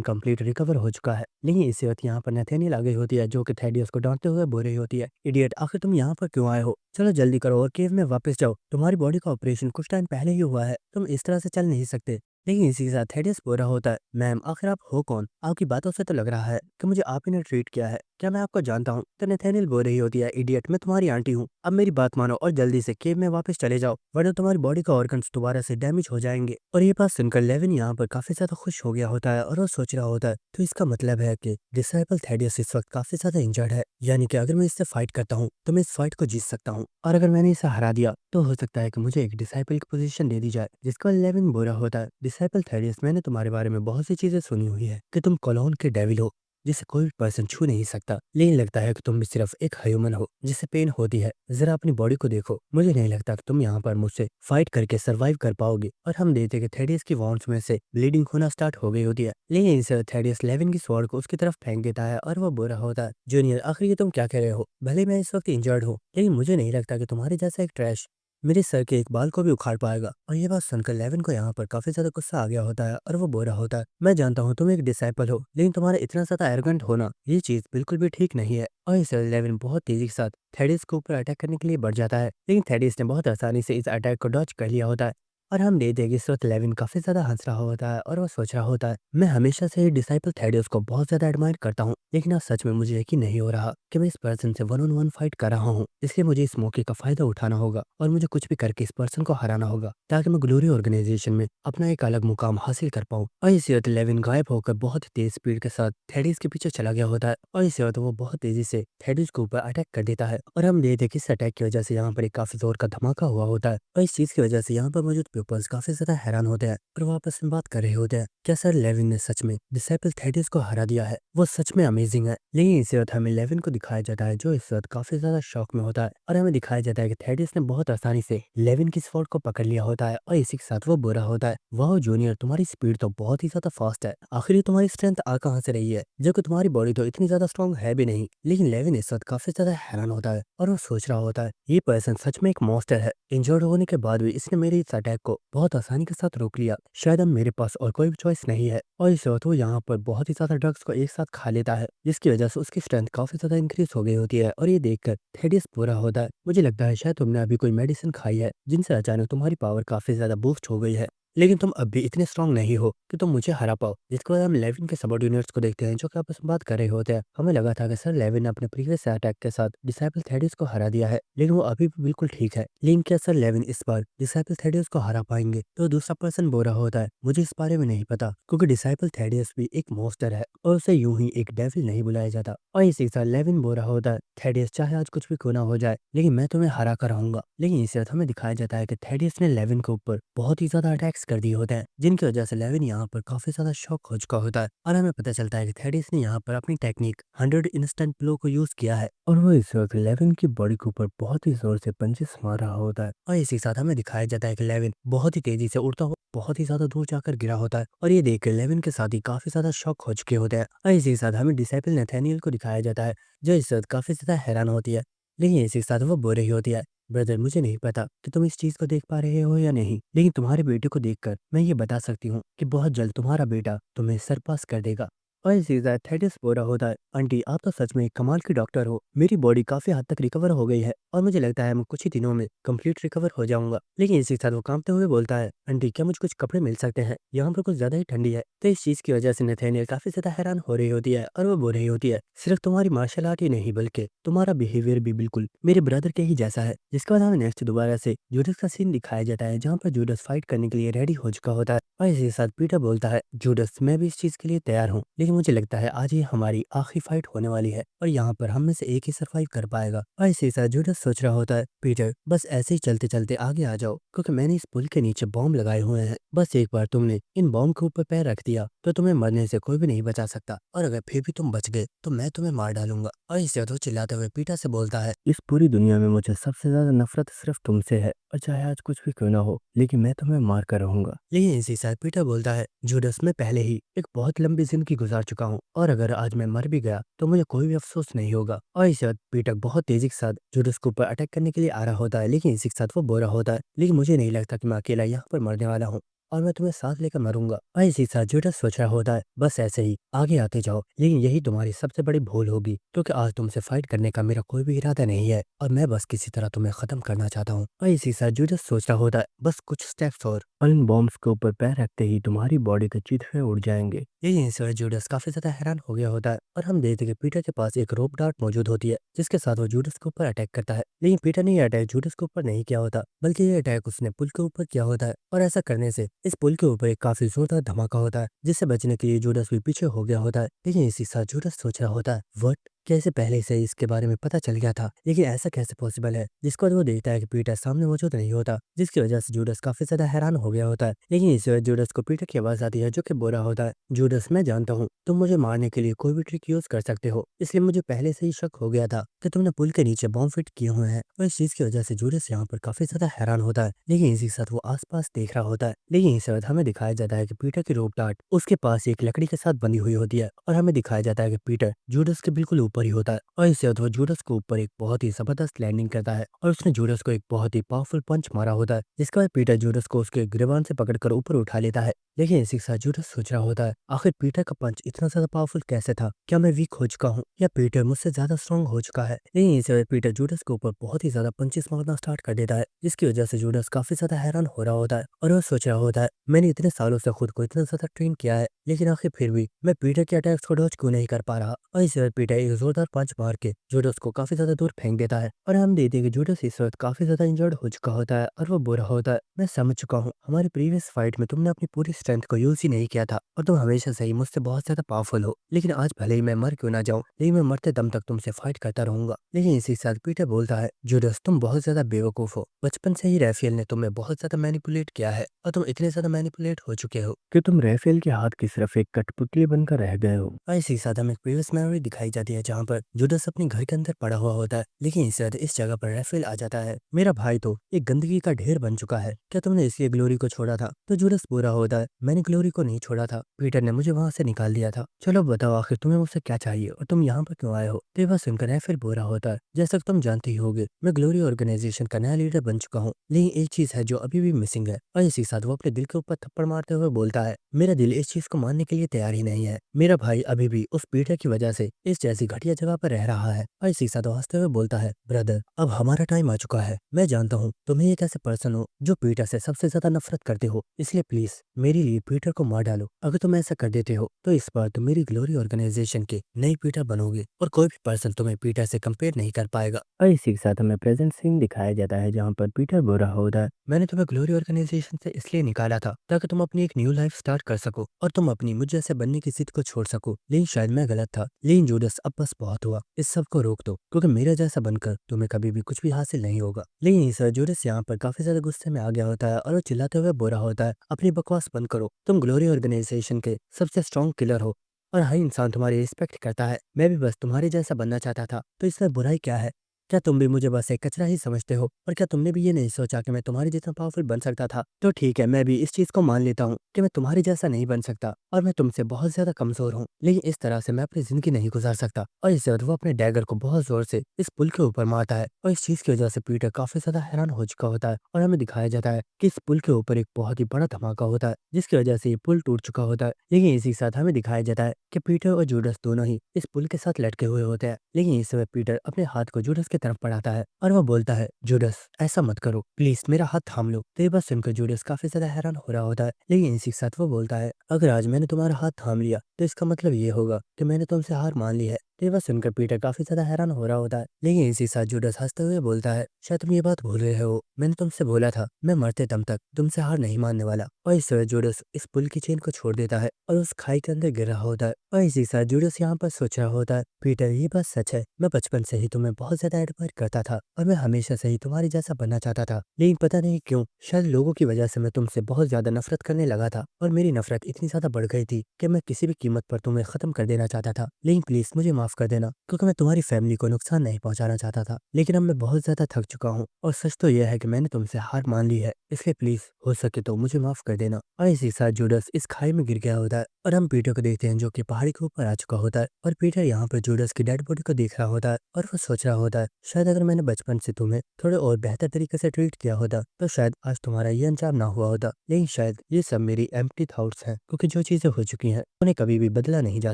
कंप्लीट रिकवर हो चुका है। लेकिन इसी वक्त यहाँ पर नथेनियल आ गई होती है, जो कि थेडियस को डांटते हुए बोल रही होती है, इडियट, आखिर तुम यहाँ पर क्यों आए हो? चलो जल्दी करो और केव में वापस जाओ। तुम्हारी बॉडी का ऑपरेशन कुछ टाइम पहले ही हुआ है, तुम इस तरह से चल नहीं सकते। लेकिन इसी के साथ थेडियस बोल रहा होता है, मैम आखिर आप हो कौन? आपकी बातों से तो लग रहा है कि मुझे आप ही ने ट्रीट किया है। क्या मैं आपको जानता हूँ? तो नथेनियल बोल रही होती है, इडियट, मैं तुम्हारी आंटी हूँ। अब मेरी बात मानो और जल्दी से केव में वापस चले जाओ, वरना तुम्हारी बॉडी का ऑर्गन्स दोबारा से डैमेज हो जाएंगे। और ये बात सुनकर लेविन यहाँ पर काफी ज्यादा खुश हो गया होता है और वो सोच रहा होता है, तो इसका मतलब है कि डिसाइपल थेडियस इस वक्त काफी ज्यादा इंजर्ड है, यानी कि अगर मैं इससे फाइट करता हूँ तो मैं इस फाइट को जीत सकता हूँ, और अगर मैंने इसे हरा दिया तो हो सकता है कि मुझे एक डिसाइपल की पोजीशन दे दी जाए। जिसका लेविन बुरा होता है, डिसाइपल थेडियस, मैंने तुम्हारे बारे में बहुत सी चीजें सुनी हुई है कि तुम कोलोन के डेविल हो, जिसे कोई भी पर्सन छू नहीं सकता, लेकिन लगता है कि तुम भी सिर्फ एक ह्यूमन हो जिसे पेन होती है। जरा अपनी बॉडी को देखो, मुझे नहीं लगता कि तुम यहाँ पर मुझसे फाइट करके सरवाइव कर पाओगे। और हम देखते हैं कि थेडियस की वॉन्ड्स में से ब्लीडिंग होना स्टार्ट हो गई होती है, लेकिन इसे थेडियस लेविन की स्वॉर्ड को उसकी तरफ फेंक देता है और वो बुरा होता है, जूनियर आखिर ये तुम क्या कह रहे हो? भले मैं इस वक्त इंजर्ड हूँ, लेकिन मुझे नहीं लगता कि तुम्हारे जैसा एक ट्रैश मेरे सर के एक बाल को भी उखाड़ पाएगा। और ये बात सुनकर लेविन को यहाँ पर काफी ज्यादा गुस्सा आ गया होता है और वो बोल रहा होता है, मैं जानता हूँ तुम एक डिसाइपल हो, लेकिन तुम्हारा इतना ज्यादा एरोगेंट होना ये चीज बिल्कुल भी ठीक नहीं है। और इसे लेविन बहुत तेजी के साथ थेडियस के ऊपर अटैक करने के लिए बढ़ जाता है, लेकिन थेडियस ने बहुत आसानी से इस अटैक को डॉज कर लिया होता है। और हम देखते हैं कि इस वक्त लेविन काफी ज्यादा हंस रहा होता है और वो सोच रहा होता है, मैं हमेशा से ही डिसाइपल थेडियस को बहुत ज्यादा एडमायर करता हूँ, लेकिन आज सच में मुझे यकीन नहीं हो रहा कि मैं इस पर्सन से 1-on-1 फाइट कर रहा हूँ। इसलिए मुझे इस मौके का फायदा उठाना होगा और मुझे कुछ भी करके इस पर्सन को हराना होगा, ताकि मैं ग्लोरी ऑर्गेनाइजेशन में अपना एक अलग मुकाम हासिल कर पाऊँ। और इसी वक्त लेविन गायब होकर बहुत ही तेज स्पीड के साथ थेडियस के पीछे चला गया होता है, और इसी वक्त वो बहुत तेजी से थेडियस के ऊपर अटैक कर देता है। और हम देखते हैं कि इस अटैक की वजह से यहाँ पर एक काफी जोर का धमाका हुआ होता है, और इस चीज की वजह से यहाँ पर मौजूद पीपल्स काफी ज्यादा हैरान होते हैं और वो आपस में बात कर रहे होते हैं, क्या सर लेविन ने सच में डिसाइपल थेडियस को हरा दिया है? वो सच में अमेजिंग है। लेकिन इसी वक्त हमें लेविन को दिखाया जाता है, जो इस वक्त काफी ज्यादा शौक में होता है, और हमें दिखाया जाता है कि थेडियस ने बहुत आसानी से लेविन की स्वॉर्ड को पकड़ लिया होता है, और इसी के साथ वो बुरा होता है, वाह जूनियर, तुम्हारी स्पीड तो बहुत ही ज्यादा फास्ट है, आखिर ये तुम्हारी स्ट्रेंथ आ कहाँ से रही है, जबकि तुम्हारी बॉडी तो इतनी ज्यादा स्ट्रॉन्ग है भी नहीं। लेकिन लेविन इस वक्त काफी ज्यादा हैरान होता है और वो सोच रहा होता है, ये पर्सन सच में एक मॉन्स्टर है। इंजर्ड होने के बाद भी इसने मेरे इस अटैक को बहुत आसानी के साथ रोक लिया, शायद अब मेरे पास और कोई भी चॉइस नहीं है। और इस वक्त वो यहाँ पर बहुत ही ज्यादा ड्रग्स को एक साथ खा लेता है, जिसकी वजह से उसकी स्ट्रेंथ काफी ज्यादा इंक्रीज हो गई होती है। और ये देखकर थेडियस पूरा होता है, मुझे लगता है शायद तुमने अभी कोई मेडिसिन खाई है, जिनसे अचानक तुम्हारी पावर काफी ज्यादा बूस्ट हो गई है, लेकिन तुम अब भी इतने स्ट्रांग नहीं हो कि तुम मुझे हरा पाओ। जिसके बाद हम लेविन के सबऑर्डिनेट्स को देखते हैं, जो कि आपस में बात कर रहे होते हैं। हमें लगा था कि सर लेविन ने अपने प्रीवियस अटैक के साथ डिसाइपल थेडियस को हरा दिया है, लेकिन वो अभी भी बिल्कुल ठीक है। लेकिन क्या सर लेविन इस बार डिसाइपल थेडियस को हरा पाएंगे? तो दूसरा पर्सन बोल रहा होता है, मुझे इस बारे में नहीं पता, क्योंकि डिसाइपल थेडियस भी एक मॉन्स्टर है और उसे यूं ही एक डेविल नहीं बुलाया जाता। और इसी के साथ लेविन बोल रहा होता है, थेडियस चाहे आज कुछ भी खोना हो जाए, लेकिन मैं तुम्हें हरा कर रहूंगा। लेकिन इसी वक्त हमें दिखाया जाता है कि थेडियस ने लेविन के ऊपर बहुत ही ज्यादा अटैक्स कर दिए होते हैं, जिनकी वजह से लेविन यहाँ पर काफी ज्यादा शॉक हो चुका होता है। और हमें पता चलता है कि थेडियस ने यहाँ पर अपनी टेक्निक 100 इंस्टेंट ब्लो को यूज किया है, और वो इस वक्त लेविन की बॉडी के ऊपर बहुत ही जोर से पंचेस मार रहा होता है। और इसी के साथ हमें दिखाया जाता है कि लेविन बहुत ही तेजी से उड़ता हुआ बहुत ही ज्यादा दूर जाकर गिरा होता है, और ये देख कर लेविन के साथ ही काफी ज्यादा शॉक हो चुके होते हैं। और इसी के साथ हमें डिसाइपल नथानियल को दिखाया जाता है, जो इस वक्त काफी ज्यादा हैरान होती है, लेकिन इसी के साथ वो बोल रही होती है, ब्रदर मुझे नहीं पता कि तुम इस चीज को देख पा रहे हो या नहीं, लेकिन तुम्हारे बेटे को देखकर मैं ये बता सकती हूँ कि बहुत जल्द तुम्हारा बेटा तुम्हें सरपास कर देगा। और इसी के साथ थेडियस बोल रहा होता है, आंटी आप तो सच में एक कमाल की डॉक्टर हो, मेरी बॉडी काफी हद तक रिकवर हो गई है और मुझे लगता है मैं कुछ ही दिनों में कंप्लीट रिकवर हो जाऊंगा। लेकिन इसी के साथ वो कांपते हुए बोलता है, आंटी क्या मुझे कुछ कपड़े मिल सकते हैं, यहाँ पर कुछ ज्यादा ही ठंडी है। तो इस चीज की वजह से नथानियल काफी ज्यादा हैरान हो रही होती है और वो बोल रही होती है, सिर्फ तुम्हारी मार्शल आर्ट ही नहीं बल्कि तुम्हारा बिहेवियर भी बिल्कुल मेरे ब्रदर के ही जैसा है। जिसके बाद हमें नेक्स्ट दोबारा से जूडस का सीन दिखाया जाता है, जहाँ पर जूडस फाइट करने के लिए रेडी हो चुका होता है। और इसी के साथ पीटर बोलता है, जूडस मैं भी इस चीज के लिए तैयार हूँ, लेकिन मुझे लगता है आज ये हमारी आखिरी फाइट होने वाली है और यहाँ पर हम में से एक ही सरवाइव कर पाएगा। और इसी के साथ जूडस सोच रहा होता है, पीटर बस ऐसे ही चलते चलते आगे आ जाओ, क्योंकि मैंने इस पुल के नीचे बॉम्ब लगाए हुए हैं, बस एक बार तुमने इन बॉम्ब के ऊपर पैर रख दिया तो तुम्हें मरने से कोई भी नहीं बचा सकता, और अगर फिर भी तुम बच गए तो मैं तुम्हें मार डालूंगा। और इससे तो चिल्लाते हुए पीटर से बोलता है, इस पूरी दुनिया में मुझे सबसे ज्यादा नफरत सिर्फ तुमसे है, और चाहे आज कुछ भी क्यों ना हो, लेकिन मैं तुम्हें मार कर रहूंगा। लेकिन इसी साथ पीटर बोलता है, जूडस मैं पहले ही एक बहुत लंबी जिंदगी गुजार हार चुका हूँ और अगर आज मैं मर भी गया तो मुझे कोई भी अफसोस नहीं होगा। और इस वक्त पीटर बहुत तेजी के साथ जूडस के ऊपर अटैक करने के लिए आ रहा होता है, लेकिन इसी के साथ वो बोरा होता है। लेकिन मुझे नहीं लगता कि मैं अकेला यहाँ पर मरने वाला हूँ और मैं तुम्हें साथ लेकर मरूंगा। और इसी के साथ जूडस सोच रहा होता है बस ऐसे ही आगे आते जाओ, लेकिन यही तुम्हारी सबसे बड़ी भूल होगी क्योंकि आज तुमसे फाइट करने का मेरा कोई भी इरादा नहीं है और मैं बस किसी तरह तुम्हें खत्म करना चाहता हूँ। और इसी के साथ जूडस सोच रहा होता है बस कुछ स्टेप्स और इन बॉम्ब्स के ऊपर पैर रखते ही तुम्हारी बॉडी के चिथड़े उड़ जाएंगे। यही इंसान जूडस काफी ज्यादा हैरान हो गया होता है और हम देखते हैं कि पीटर के पास एक रोप डार्ट मौजूद होती है जिसके साथ वो जूडस के ऊपर अटैक करता है। लेकिन पीटर ने ये अटैक जूडस के ऊपर नहीं किया होता, बल्कि ये अटैक उसने पुल के ऊपर किया होता है। और ऐसा करने से इस पुल के ऊपर एक काफी जोरदार धमाका होता है जिससे बचने के लिए जूडस भी पीछे हो गया होता है। लेकिन इसी साथ जूडस सोच रहा होता है वट कैसे पहले से इसके बारे में पता चल गया था, लेकिन ऐसा कैसे पॉसिबल है। जिसको वो देखता है कि पीटर सामने मौजूद नहीं होता, जिसकी वजह से जूडस काफी ज्यादा हैरान हो गया होता है। लेकिन इस वजह जूडस को पीटर की आवाज आती है जो कि बोल रहा होता है जूडस मैं जानता हूँ तुम मुझे मारने के लिए कोई भी ट्रिक यूज कर सकते हो, इसलिए मुझे पहले से ही शक हो गया था कि तुमने पुल के नीचे बॉम्ब फिट किए हुए हैं। और इस चीज की वजह से जूडस यहाँ पर काफी ज्यादा हैरान होता है। लेकिन इसी के साथ वो आसपास देख रहा होता है। लेकिन इस वक्त हमें दिखाया जाता है कि पीटर की रोप डार्ट उसके पास एक लकड़ी के साथ बंधी हुई होती है और हमें दिखाया जाता है कि पीटर जूडस के बिल्कुल ऊपर ही होता है। और इससे वो जूडस के ऊपर एक बहुत ही जबरदस्त लैंडिंग करता है और उसने जूडस को एक बहुत ही पावरफुल पंच मारा होता है, जिसके बाद पीटर जूडस को उसके गिरबान से पकड़कर ऊपर उठा लेता है। लेकिन इसी के साथ जूडस सोच रहा होता है आखिर पीटर का पंच इतना ज्यादा पावरफुल कैसे था, क्या मैं वीक हो चुका हूँ या पीटर मुझसे ज्यादा स्ट्रांग हो चुका है। लेकिन इसी वजह पीटर जूडस के ऊपर बहुत ही ज्यादा पंचेस मारना स्टार्ट कर देता है, जिसकी वजह से जूडस काफी ज्यादा हैरान हो रहा होता है और वो सोच रहा होता है मैंने इतने सालों से खुद को इतना ज्यादा ट्रेन किया है, लेकिन आखिर फिर भी मैं पीटर के अटैक्स को डॉज क्यों नहीं कर पा रहा। और इस वजह पीटर एक जोरदार पंच मार के जूडस को काफी ज्यादा दूर फेंक देता है और हम देखते हैं कि जूडस इस वक्त काफी ज्यादा इंजर्ड हो चुका होता है और वो बुरा होता है मैं समझ चुका हूँ हमारी प्रीवियस फाइट में तुमने अपनी पूरी स्ट्रेंथ को यूज ही नहीं किया था और तुम हमेशा से ही मुझसे बहुत ज्यादा पावरफुल हो, लेकिन आज भले ही मैं मर क्यों ना जाऊं, लेकिन मैं मरते दम तक तुमसे फाइट करता रहूंगा। लेकिन इसी साथ पीटर बोलता है जूडस तुम बहुत ज्यादा बेवकूफ हो, बचपन से ही रैफेल ने तुम्हें बहुत ज्यादा मैनिपुलेट किया है और तुम इतने ज्यादा मैनिपुलेट हो चुके हो कि तुम रैफेल के हाथ की सिर्फ एक कठपुतली बनकर रह गए हो। और इसी साथ हमें प्रीवियस मेमोरी दिखाई जाती है जहाँ पर जूडस अपने घर के अंदर पड़ा हुआ होता है। लेकिन इस जगह पर रैफेल आ जाता है मेरा भाई तो एक गंदगी का ढेर बन चुका है, क्या तुमने इसलिए ग्लोरी को छोड़ा था। तो जूडस बुरा होता है मैंने ग्लोरी को नहीं छोड़ा था, पीटर ने मुझे वहां से निकाल दिया था। चलो बताओ आखिर तुम्हें मुझसे क्या चाहिए और तुम यहाँ पर क्यों आए हो। तो ये बात सुनकर रैफेल बुरा होता है जैसा कि तुम जानते ही होगे मैं ग्लोरी ऑर्गेनाइजेशन का नया लीडर बन चुका हूँ, लेकिन एक चीज है जो अभी भी मिसिंग है। और इसी के साथ वो अपने दिल के ऊपर थप्पड़ मारते हुए बोलता है मेरा दिल इस चीज को मानने के लिए तैयार ही नहीं है, मेरा भाई अभी भी उस पीटर की वजह से इस जैसी घटिया जगह पर रह रहा है। और इसी के साथ वो हंसते हुए बोलता है ब्रदर अब हमारा टाइम आ चुका है, मैं जानता हूँ तुम एक ऐसे पर्सन हो जो पीटर से सबसे ज्यादा नफरत करते हो, इसलिए प्लीज मेरे लिए पीटर को मार डालो। अगर तुम ऐसा कर देते हो तो इस बार तुम मेरी ग्लोरी ऑर्गेनाइजेशन के नई पीटर बनोगे और कोई भी पर्सन तुम्हें पीटर से कंपेयर नहीं कर पाएगा। और इसी के साथ हमें प्रेजेंट सीन दिखाया जाता है जहाँ पर पीटर बोल रहा होता है मैंने तुम्हें ग्लोरी ऑर्गेनाइजेशन से इसलिए निकाला था ताकि तुम अपनी एक न्यू लाइफ स्टार्ट कर सको और तुम अपनी मुझ जैसे बनने की जिद को छोड़ सको, लेकिन शायद मैं गलत था। लेकिन जूडस अब बस बहुत हुआ, इस सब को रोक दो क्योंकि मेरा जैसा बनकर तुम्हें कभी भी कुछ भी हासिल नहीं होगा। लेकिन इस जूडस यहाँ पर काफी ज्यादा गुस्से में आ गया होता है और वो चिल्लाते हुए बोल रहा होता है अपनी बकवास बंद करो, तुम ग्लोरी ऑर्गेनाइजेशन के सबसे स्ट्रॉन्ग किलर हो और हर इंसान तुम्हारी रिस्पेक्ट करता है, मैं भी बस तुम्हारे जैसा बनना चाहता था, तो इसमें बुराई क्या है। क्या तुम भी मुझे बस एक कचरा ही समझते हो और क्या तुमने भी ये नहीं सोचा कि मैं तुम्हारे जितना पावरफुल बन सकता था। तो ठीक है मैं भी इस चीज को मान लेता हूँ कि मैं तुम्हारे जैसा नहीं बन सकता और मैं तुमसे बहुत ज्यादा कमजोर हूँ, लेकिन इस तरह से मैं अपनी जिंदगी नहीं गुजार सकता। और इससे वो अपने डैगर को बहुत जोर से इस पुल के ऊपर मारता है और इस चीज की वजह से पीटर काफी ज्यादा हैरान हो चुका होता है और हमें दिखाया जाता है कि इस पुल के ऊपर एक बहुत ही बड़ा धमाका होता है जिसकी वजह से ये पुल टूट चुका होता है। लेकिन इसी के साथ हमें दिखाया जाता है कि पीटर और जूडस दोनों ही इस पुल के साथ लटके हुए होते हैं। लेकिन इस समय पीटर अपने हाथ को जूडस की तरफ बढ़ाता है और वो बोलता है जूडस ऐसा मत करो प्लीज मेरा हाथ थाम लो। तो ये बात सुनकर जूडस काफी ज्यादा हैरान हो रहा होता है। लेकिन इसी के साथ वो बोलता है अगर आज मैंने तुम्हारा हाथ थाम लिया तो इसका मतलब ये होगा कि मैंने तुमसे हार मान ली है। तो ये बात सुनकर पीटर काफी ज्यादा हैरान हो रहा होता है। लेकिन इसी साथ जूडस हंसते हुए बोलता है शायद तुम ये बात भूल रहे हो, मैंने तुमसे बोला था मैं मरते दम तक तुमसे हार नहीं मानने वाला। और इस तरह जूडस इस पुल की चेन को छोड़ देता है और उस खाई के अंदर गिर रहा होता है। और इसी साथ जूडस यहाँ पर सोच रहा होता है पीटर ये बात सच है, मैं बचपन से ही तुम्हें बहुत ज्यादा एडमायर करता था और मैं हमेशा से ही तुम्हारे जैसा बनना चाहता था, लेकिन पता नहीं क्यों शायद लोगों की वजह से मैं तुमसे बहुत ज्यादा नफरत करने लगा था और मेरी नफरत इतनी ज्यादा बढ़ गई थी कि मैं किसी भी कीमत पर तुम्हें खत्म कर देना चाहता था। लेकिन प्लीज मुझे माफ माफ कर देना, क्योंकि मैं तुम्हारी फैमिली को नुकसान नहीं पहुंचाना चाहता था, लेकिन अब मैं बहुत ज्यादा थक चुका हूँ और सच तो यह है कि मैंने तुमसे हार मान ली है, इसलिए प्लीज हो सके तो मुझे माफ कर देना। और इसी के साथ जूडस इस खाई में गिर गया होता है और हम पीटर को देखते हैं जो कि पहाड़ी के ऊपर आ चुका होता है और पीटर यहाँ पर जूडस की डेड बॉडी को देख रहा होता है और वो सोच रहा होता है शायद अगर मैंने बचपन से तुम्हें थोड़े और बेहतर तरीके से ट्रीट किया होता तो शायद आज तुम्हारा ये अंजाम ना हुआ होता, लेकिन शायद ये सब मेरी एम्प्टी थॉट्स हैं, क्योंकि जो चीजें हो चुकी हैं उन्हें कभी भी बदला नहीं जा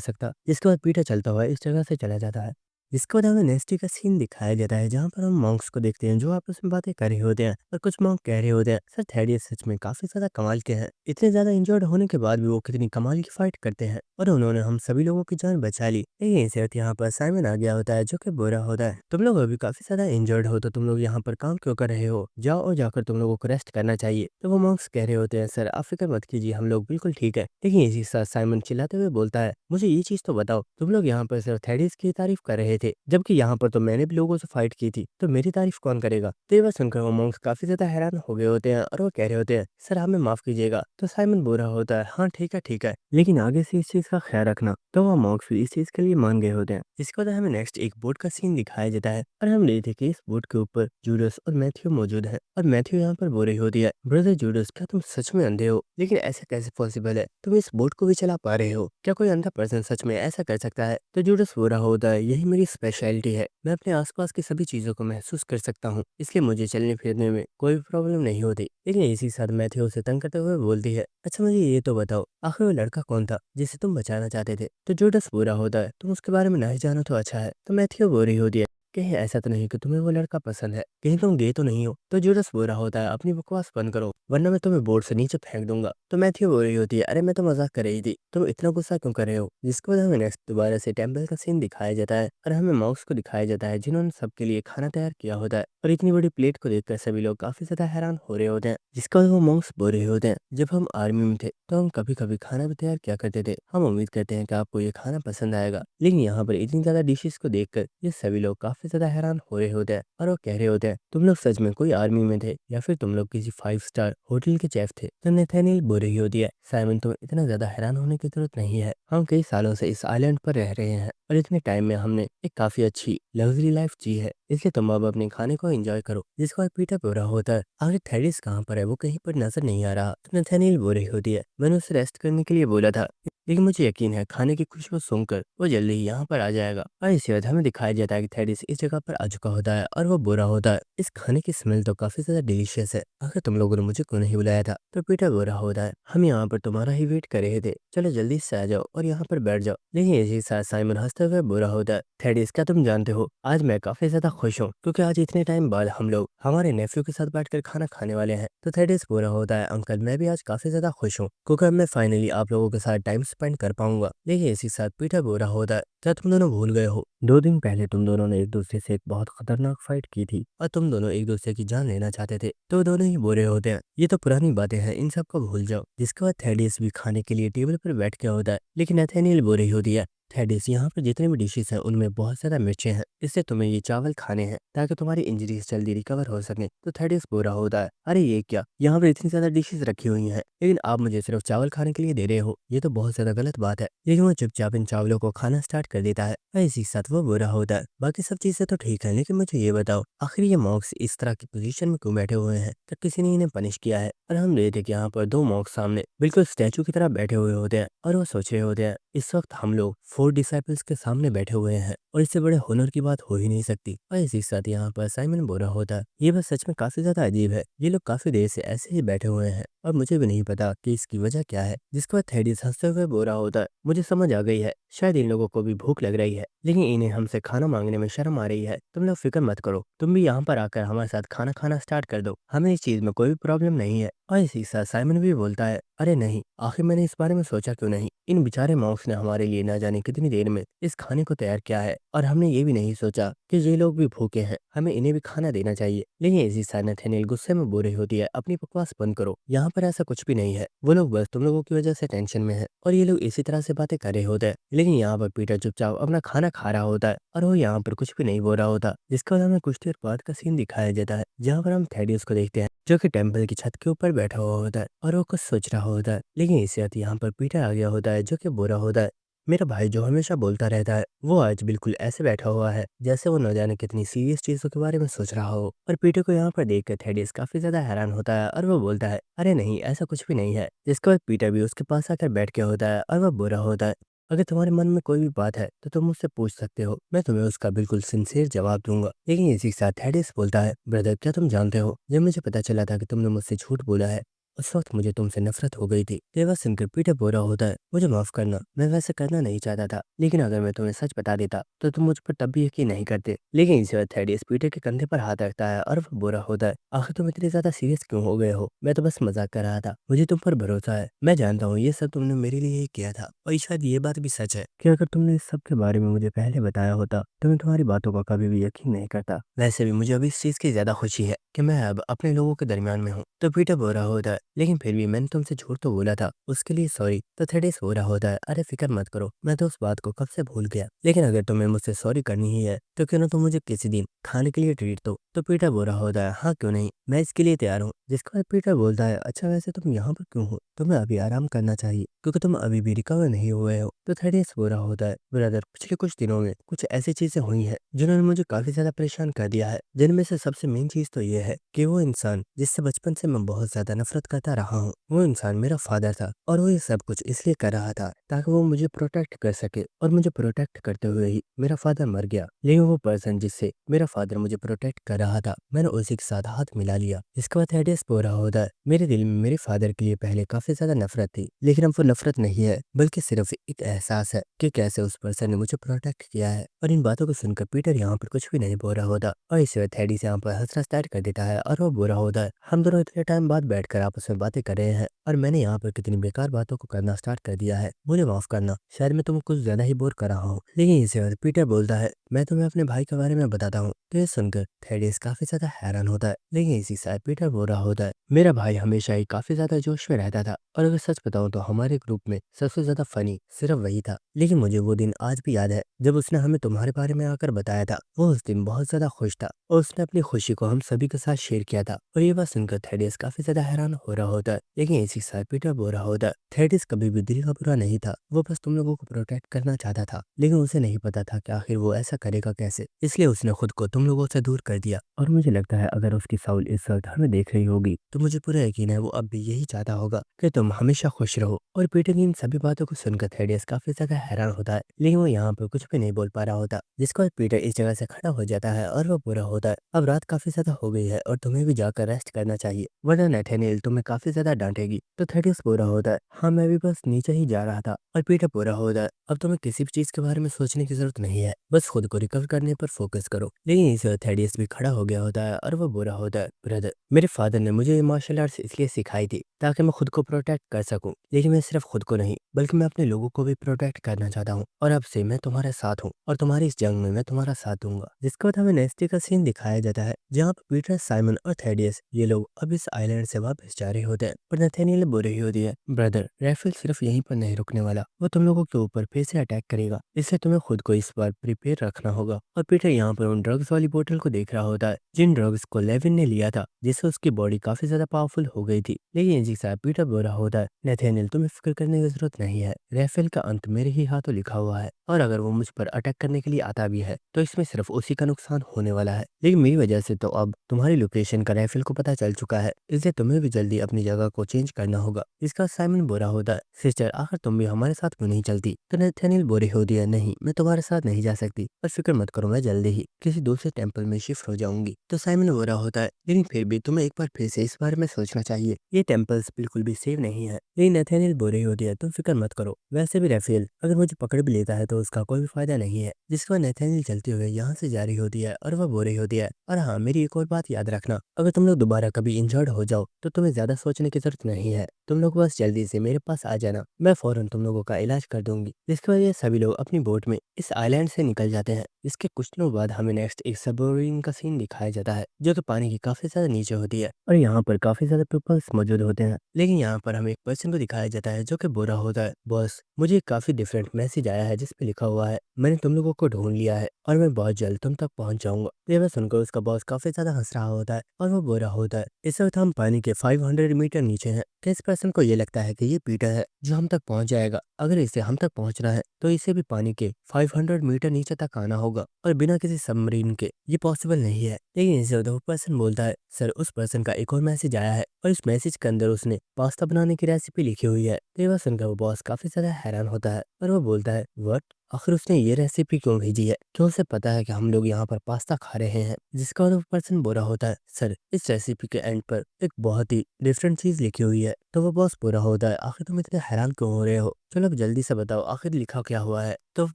सकता। जिसके बाद पीटर चलता हुआ इस जगह से चला जाता है। इसके बाद हमें नेक्स्ट का सीन दिखाया जाता है जहाँ पर हम मॉन्क्स को देखते हैं जो आपस में बातें कर रहे होते हैं और कुछ मॉन्क कह रहे होते हैं सर थेडियस सच में काफी ज्यादा कमाल के हैं, इतने ज्यादा इंजर्ड होने के बाद भी वो कितनी कमाल की फाइट करते हैं और उन्होंने हम सभी लोगों की जान बचा ली। लेकिन इस वक्त यहाँ पर साइमन आ गया होता है जो कि बुरा होता है, तुम लोग अभी काफी ज्यादा इंजर्ड हो तो तुम लोग यहाँ पर काम क्यों कर रहे हो, जाओ और जाकर तुम लोगों को रेस्ट करना चाहिए। तो वो मॉन्क्स कह रहे होते हैं सर आप फिक्र मत कीजिए हम लोग बिल्कुल ठीक है। लेकिन इसी साथ साइमन चिल्लाते हुए बोलता है मुझे ये चीज तो बताओ तुम लोग यहाँ पर सिर्फ थेडियस की तारीफ कर रहे थे जबकि यहाँ पर तो मैंने भी लोगों से फाइट की थी, तो मेरी तारीफ कौन करेगा। तो ये बात सुनकर वो मॉन्क्स काफी ज्यादा हैरान हो गए होते हैं और वो कह रहे होते हैं सर हमें माफ कीजिएगा। तो साइमन बुरा होता है हाँ ठीक है लेकिन आगे से इस चीज का ख्याल रखना। तो वो मॉन्क्स भी इस चीज के लिए मान गए होते हैं। जिसके बाद हमें नेक्स्ट एक बोट का सीन दिखाया जाता है और हम देखते हैं कि इस बोट के ऊपर जूडस और मैथ्यू मौजूद है और मैथ्यू यहाँ पर बोल रही होती है ब्रदर जूडस क्या तुम सच में अंधे हो, लेकिन ऐसा कैसे पॉसिबल है, तुम इस बोट को भी चला पा रहे हो, क्या कोई अंधा पर्सन सच में ऐसा कर सकता है। तो जूडस बुरा होता है यही मेरी स्पेशलिटी है, मैं अपने आसपास की सभी चीजों को महसूस कर सकता हूँ, इसलिए मुझे चलने फिरने में कोई भी प्रॉब्लम नहीं होती। लेकिन इसी साथ मैथ्यू उसे तंग करते हुए बोलती है अच्छा मुझे ये तो बताओ आखिर वो लड़का कौन था जिसे तुम बचाना चाहते थे। तो जूडस बुरा होता है तुम उसके बारे में नहीं जानो तो अच्छा है। तो मैथ्यू बोल रही होती है कहीं ऐसा तो नहीं कि तुम्हें वो लड़का पसंद है, कहीं तुम गे तो नहीं हो। तो जूडस बुरा होता है अपनी बकवास बंद करो वरना मैं तुम्हें बोर्ड से नीचे फेंक दूंगा। तो मैथ्यू बोल रही होती है अरे मैं तो मजाक कर रही थी, तुम इतना गुस्सा क्यों कर रहे हो। जिसके बाद हमें नेक्स्ट दोबारा से टेम्पल का सीन दिखाया जाता है और हमें मॉन्क्स को दिखाया जाता है जिन्होंने सबके लिए खाना तैयार किया होता है और इतनी बड़ी प्लेट को देखकर सभी लोग काफी ज्यादा हैरान हो रहे होते हैं। जिसके बाद वो मॉन्क्स बोल रहे होते हैं जब हम आर्मी में थे तो हम कभी कभी खाना भी तैयार किया करते थे, हम उम्मीद करते हैं कि आपको ये खाना पसंद आएगा। लेकिन यहाँ पर इतनी ज्यादा डिशेस को देखकर ये सभी लोग काफी ज्यादा हैरान हो रहे होते हैं और वो कह रहे होते हैं तुम लोग सच में कोई आर्मी में थे या फिर तुम लोग किसी 5 स्टार होटल के चेफ थे। तो नेथानियल बोल रही होती है साइमन तुम्हें इतना ज्यादा हैरान होने की जरूरत नहीं है, हम कई सालों से इस आइलैंड पर रह रहे हैं और इतने टाइम में हमने एक काफी अच्छी लग्जरी लाइफ जी है, इसलिए तुम अब अपने खाने को एंजॉय करो। जिसके बाद पीटर पूरा होता है आखिर थेडिस कहाँ पर है, वो कहीं पर नजर नहीं आ रहा। तो नथानियल बोल रही होती है मैंने उसे रेस्ट करने के लिए बोला था लेकिन मुझे यकीन है खाने की खुशबू सुनकर वो जल्दी ही यहाँ पर आ जाएगा। और इसी वक्त हमें दिखाया जाता है कि थेडिस इस जगह पर आ चुका होता है और वो बुरा होता है इस खाने की स्मेल तो काफी ज्यादा डिलीशियस है, आखिर तुम लोगों ने मुझे क्यों नहीं बुलाया था। तो पीटर बुरा होता है हम यहाँ पर तुम्हारा ही वेट कर रहे थे, चलो जल्दी से आ जाओ और यहाँ पर बैठ जाओ। लेकिन इसी साथ साइमन हंसते हुए बुरा होता है थेडिस क्या तुम जानते हो आज मैं काफी ज्यादा खुश हूँ क्योंकि आज इतने टाइम बाद हम लोग हमारे नेफ्यू के साथ बैठकर खाना खाने वाले हैं। तो थेडिस बुरा होता है अंकल मैं भी आज काफी ज्यादा खुश हूँ क्योंकि अब मैं फाइनली आप लोगों के साथ टाइम स्पेंड कर पाऊंगा। लेकिन इसी साथ पीटर बुरा होता है क्या तुम दोनों भूल गए हो 2 दिन पहले तुम दोनों ने एक दूसरे से एक बहुत खतरनाक फाइट की थी और तुम दोनों एक दूसरे की जान लेना चाहते थे। तो दोनों ही बुरे होते हैं ये तो पुरानी बातें हैं इन सब को भूल जाओ। जिसके बाद थेडिस भी खाने के लिए टेबल पर बैठ गया होता है लेकिन नथानियल बुरी होती है थेडिस यहाँ पर जितने भी डिशेस हैं उनमें बहुत ज्यादा मिर्चें हैं, इससे तुम्हें ये चावल खाने हैं ताकि तुम्हारी इंजरीज जल्दी रिकवर हो सके। तो थेडिस बुरा होता है अरे ये क्या यहाँ पर इतनी ज्यादा डिशेस रखी हुई हैं लेकिन आप मुझे सिर्फ चावल खाने के लिए दे रहे हो, ये तो बहुत ज्यादा गलत बात है। लेकिन वो चुपचाप इन चावलों को खाना स्टार्ट कर देता है और इसी के साथ वो बुरा होता है। बाकी सब चीजें तो ठीक है लेकिन मुझे ये बताओ आखिर ये मॉन्क्स इस तरह की पोजीशन में क्यों बैठे हुए हैं, तो किसी ने इन्हें पनिश किया है। और हम देखते कि यहाँ पर 2 मॉन्क्स सामने बिल्कुल स्टैचू की तरह बैठे हुए होते हैं और वो सोच रहे होते हैं इस वक्त हम लोग 4 डिसाइपल्स के सामने बैठे हुए हैं और इससे बड़े हुनर की बात हो ही नहीं सकती। और इसी के साथ यहाँ पर साइमन बुरा होता है ये बात सच में काफी ज्यादा अजीब है, ये लोग काफी देर से ऐसे ही बैठे हुए हैं और मुझे भी नहीं पता कि इसकी वजह क्या है। जिसके बाद थेडिस हंसते हुए बुरा होता है मुझे समझ आ गई है, शायद इन लोगों को भी भूख लग रही है लेकिन इन्हें हमसे खाना मांगने में शर्म आ रही है। तुम लोग फिक्र मत करो, तुम भी यहाँ पर आकर हमारे साथ खाना खाना स्टार्ट कर दो, हमें इस चीज में कोई भी प्रॉब्लम नहीं है। और इसी के साथ साइमन भी बोलता है अरे नहीं आखिर मैंने इस बारे में सोचा क्यों नहीं, इन बेचारे मॉन्क्स ने हमारे लिए ना जाने कितनी देर में इस खाने को तैयार किया है और हमने ये भी नहीं सोचा कि ये लोग भी भूखे हैं, हमें इन्हें भी खाना देना चाहिए। लेकिन इसी साथ नथानियल गुस्से में बोल रही होती है अपनी बकवास बंद करो, यहाँ पर ऐसा कुछ भी नहीं है, वो लोग बस तुम लोगों की वजह से टेंशन में है और ये लोग इसी तरह से बातें कर रहे होते हैं। लेकिन यहाँ पर पीटर चुपचाप अपना खाना खा रहा होता है और वो यहाँ पर कुछ भी नहीं बोल रहा होता। जिसके बाद हमें कुछ देर बाद का सीन दिखाया जाता है जहाँ पर हम थेडियस को देखते हैं जो कि टेम्पल की छत के ऊपर बैठा हुआ होता है और वो कुछ सोच रहा होता है। लेकिन इसी वक्त यहाँ पर पीटर आ गया होता है जो कि बुरा होता है मेरा भाई जो हमेशा बोलता रहता है वो आज बिल्कुल ऐसे बैठा हुआ है जैसे वो न जाने कितनी सीरियस चीजों के बारे में सोच रहा हो। और पीटर को यहाँ पर देखकर थेडियस काफी ज्यादा हैरान होता है और वो बोलता है अरे नहीं ऐसा कुछ भी नहीं है। जिसके बाद पीटर भी उसके पास आकर बैठ के होता है और वह बुरा होता है। अगर तुम्हारे मन में कोई भी बात है तो तुम मुझसे पूछ सकते हो, मैं तुम्हें उसका बिल्कुल सिंसियर जवाब दूंगा। लेकिन इसी के साथ थेडियस बोलता है ब्रदर क्या तुम जानते हो जब मुझे पता चला था कि तुमने मुझसे झूठ बोला है उस वक्त मुझे तुमसे नफरत हो गई थी। ये बात सुनकर पीटर बुरा होता है, मुझे माफ करना, मैं वैसे करना नहीं चाहता था, लेकिन अगर मैं तुम्हें सच बता देता तो तुम मुझ पर तब भी यकीन नहीं करते। लेकिन इसी वक्त थेडियस पीटर के कंधे पर हाथ रखता है और वो बुरा होता है, आखिर तुम इतने ज्यादा सीरियस क्यों हो गए हो, मैं तो बस मजाक कर रहा था, मुझे तुम पर भरोसा है, मैं जानता हूँ ये सब तुमने मेरे लिए ही किया था। और शायद ये बात भी सच है कि अगर तुमने इस सब के बारे में मुझे पहले बताया होता तो मैं तुम्हारी बातों का कभी भी यकीन नहीं करता। वैसे भी मुझे अभी इस चीज की ज्यादा खुशी है कि मैं अब अपने लोगों के दरमियान में हूँ। तो पीटर बुरा होता है, लेकिन फिर भी मैंने तुमसे झूठ तो बोला था, उसके लिए सॉरी। तो थेडियस बुरा होता है, अरे फिक्र मत करो, मैं तो उस बात को कब से भूल गया, लेकिन अगर तुम्हें मुझसे सॉरी करनी ही है तो क्यों ना तुम मुझे किसी दिन खाने के लिए ट्रीट दो। तो पीटर बुरा होता है, हाँ क्यों नहीं, मैं इसके लिए तैयार हूँ। जिसके बाद पीटर बोलता है अच्छा वैसे तुम यहाँ पर क्यों हो, तुम्हें अभी आराम करना चाहिए क्योंकि तुम अभी भी रिकवर नहीं हुए हो। तो थेडियस बुरा होता है, ब्रदर पिछले कुछ दिनों में कुछ ऐसी चीजें हुई हैं जिन्होंने मुझे काफी ज्यादा परेशान कर दिया है, जिनमें से सबसे मेन चीज तो ये है कि वो इंसान जिससे बचपन से मैं बहुत ज्यादा नफरत करता रहा हूँ, वो इंसान मेरा फादर था और वो ये सब कुछ इसलिए कर रहा था ताकि वो मुझे प्रोटेक्ट कर सके। और मुझे प्रोटेक्ट करते हुए ही मेरा फादर मर गया, लेकिन वो पर्सन जिससे मेरा फादर मुझे प्रोटेक्ट कर रहा था मैंने उसी के साथ हाथ मिला लिया। इसके बाद थेडियस बुरा होता है, मेरे दिल में मेरे फादर के लिए पहले काफी ज्यादा नफरत थी, लेकिन अब वो नफरत नहीं है बल्कि सिर्फ एक एहसास है कि कैसे उस पर्सन ने मुझे प्रोटेक्ट किया है। और इन बातों को सुनकर पीटर यहाँ पर कुछ भी नहीं बोल रहा होता और इस वक्त थेडियस यहाँ पर हंसना स्टार्ट कर देता है और वो बुरा होता है, हम दोनों इतने टाइम बाद बैठकर आपस में बातें कर रहे हैं और मैंने यहाँ पर कितनी बेकार बातों को करना स्टार्ट कर दिया है, मुझे माफ करना, शायद मैं तुमको कुछ ज्यादा ही बोर कर रहा हूँ। लेकिन इसी वक्त पीटर बोलता है मैं तुम्हें अपने भाई के बारे में बताता हूँ। तो ये सुनकर थेडियस काफी ज्यादा हैरान होता है, लेकिन इसी साथ पीटर बुरा होता है, मेरा भाई हमेशा ही काफी ज्यादा जोश में रहता था और अगर सच बताऊं तो हमारे ग्रुप में सबसे ज्यादा फनी सिर्फ वही था। लेकिन मुझे वो दिन आज भी याद है जब उसने हमें तुम्हारे बारे में आकर बताया था, वो उस दिन बहुत ज्यादा खुश था और उसने अपनी खुशी को हम सभी के साथ शेयर किया था। और ये बात सुनकर थेडियस काफी ज्यादा हैरान हो रहा होता है, लेकिन इसी साथ पीटर बुरा होता है, थेडियस कभी भी दिल का बुरा नहीं था, वो बस तुम लोगों को प्रोटेक्ट करना चाहता था, लेकिन उसे नहीं पता था कि आखिर वो ऐसा करेगा कैसे, इसलिए उसने खुद को तुम लोगों से दूर कर दिया। और मुझे लगता है अगर उसकी साउल इस वक्त हमें देख रही होगी तो मुझे पूरा यकीन है वो अब भी यही चाहता होगा कि तुम हमेशा खुश रहो। और पीटर की इन सभी बातों को सुनकर थेडियस काफी ज्यादा हैरान होता है, लेकिन वो यहाँ पर कुछ भी नहीं बोल पा रहा होता। जिसके बाद पीटर इस जगह से खड़ा हो जाता है और वो पूरा होता है, अब रात काफी ज्यादा हो गई है और तुम्हें भी जाकर रेस्ट करना चाहिए वरना नथानिएल तुम्हें काफी ज्यादा डांटेगी। तो थेडियस पूरा होता है, हाँ मैं भी बस नीचे ही जा रहा था। और पीटर पूरा होता है, अब तुम्हें किसी भी चीज के बारे में सोचने की जरूरत नहीं है, बस खुद को रिकवर करने पर फोकस करो। लेकिन इस वक्त थेडियस भी खड़ा हो गया होता है और वो बुरा होता है, ब्रदर मेरे फादर ने मुझे ये मार्शल आर्ट्स इसलिए सिखाई थी ताकि मैं खुद को प्रोटेक्ट कर सकूं, लेकिन मैं सिर्फ खुद को नहीं बल्कि मैं अपने लोगों को भी प्रोटेक्ट करना चाहता हूं और अब से मैं तुम्हारे साथ हूं और तुम्हारी इस जंग में मैं तुम्हारा साथ दूंगा। जिसके बाद हमें नेक्स्ट डे का सीन दिखाया जाता है जहाँ पर पीटर, साइमन और थेडियस ये लोग अब इस आइलैंड से वापस जा रहे होते हैं। पर नथानिएल बोल रही होती है ब्रदर राइफल सिर्फ यहीं पर नहीं रुकने वाला, वो तुम लोगों के ऊपर फिर से अटैक करेगा, इसलिए तुम्हें खुद को इस बार प्रिपेयर रखना होगा। और पीटर यहाँ पर उन ड्रग्स वाली बोतल को देख रहा होता है जिन ड्रग्स को लेविन ने लिया था, जिससे उसकी बॉडी काफी ज्यादा पावरफुल हो गई थी। लेकिन इसी के साथ पीटर बोल रहा होता है नथानिएल तुम्हें फिक्र करने की जरूरत नहीं है, राइफल का अंत मेरे ही हाथों लिखा हुआ है और अगर वो मुझ पर अटैक करने के लिए आता भी है तो इसमें सिर्फ उसी का नुकसान होने वाला है, लेकिन मेरी वजह से तो अब तुम्हारी लोकेशन का राइफल को पता चल चुका है, इसलिए तुम्हें भी जल्दी अपनी जगह को चेंज करना होगा। इसका साइमन बुरा होता है, सिस्टर आखिर तुम भी हमारे साथ क्यों नहीं चलती। तो नथानिएल बुरी होती है, नहीं मैं तुम्हारे साथ नहीं जा सकती और फिक्र मत करो मैं जल्दी ही किसी दूसरे टेम्पल में शिफ्ट हो जाऊंगी। तो साइमन बुरा होता है, लेकिन फिर भी तुम्हें एक बार फिर से इस बारे में सोचना चाहिए, ये टेम्पल्स बिल्कुल भी सेफ नहीं है। लेकिन नथानिएल बुरी होती है, तुम फिक्र मत करो, वैसे भी राफेल अगर मुझे पकड़ भी लेता है तो उसका कोई भी फायदा नहीं है। जिसके बाद नथानिएल चलते हुए यहाँ से जा रही होती है और वह बुरी होती है, और हाँ मेरी एक और बात याद रखना, अगर तुम लोग दोबारा कभी इंजर्ड हो जाओ तो तुम्हें ज्यादा सोचने की जरूरत नहीं है, तुम लोग बस जल्दी से मेरे पास आ जाना, मैं फौरन तुम लोगों का इलाज कर दूंगी। जिसकी वजह से सभी लोग अपनी बोट में इस आइलैंड से निकल जाते हैं। इसके कुछ दिनों बाद हमें नेक्स्ट एक सबमरीन का सीन दिखाया जाता है जो कि पानी की काफी ज्यादा नीचे होती है और यहाँ पर काफी ज्यादा पीपल्स मौजूद होते हैं। लेकिन यहाँ पर हमें एक पर्सन को दिखाया जाता है जो कि बुरा होता है, बॉस मुझे एक काफी डिफरेंट मैसेज आया है जिसपे लिखा हुआ है मैंने तुम लोगों को ढूंढ लिया है और मैं बहुत जल्द तुम तक पहुंच जाऊंगा। तो यह सुनकर उसका बॉस काफी ज्यादा हंस रहा होता है और वो बोल रहा होता है इस वक्त हम पानी के 500 मीटर नीचे हैं। तो इस पर्सन को ये लगता है कि ये पीटर है जो हम तक पहुंच जाएगा। अगर इसे हम तक पहुंचना है तो इसे भी पानी के 500 मीटर नीचे तक आना होगा और बिना किसी सबमरीन के ये पॉसिबल नहीं है। लेकिन इसे वो पर्सन बोलता है सर उस पर्सन का एक और मैसेज आया है और इस मैसेज के अंदर उसने पास्ता बनाने की रेसिपी लिखी हुई है। तो ये सुनकर वो बॉस काफी ज्यादा हैरान होता है और वो बोलता है व्हाट, आखिर उसने ये रेसिपी क्यों भेजी है? क्यों उसे पता है कि हम लोग यहाँ पर पास्ता खा रहे हैं? जिसका वो पर्सन बुरा होता है सर इस रेसिपी के एंड पर एक बहुत ही डिफरेंट चीज लिखी हुई है। तो वो बॉस बुरा होता है आखिर तुम इतने हैरान क्यों हो रहे हो? चलो अब जल्दी से बताओ आखिर लिखा क्या हुआ है? तो वो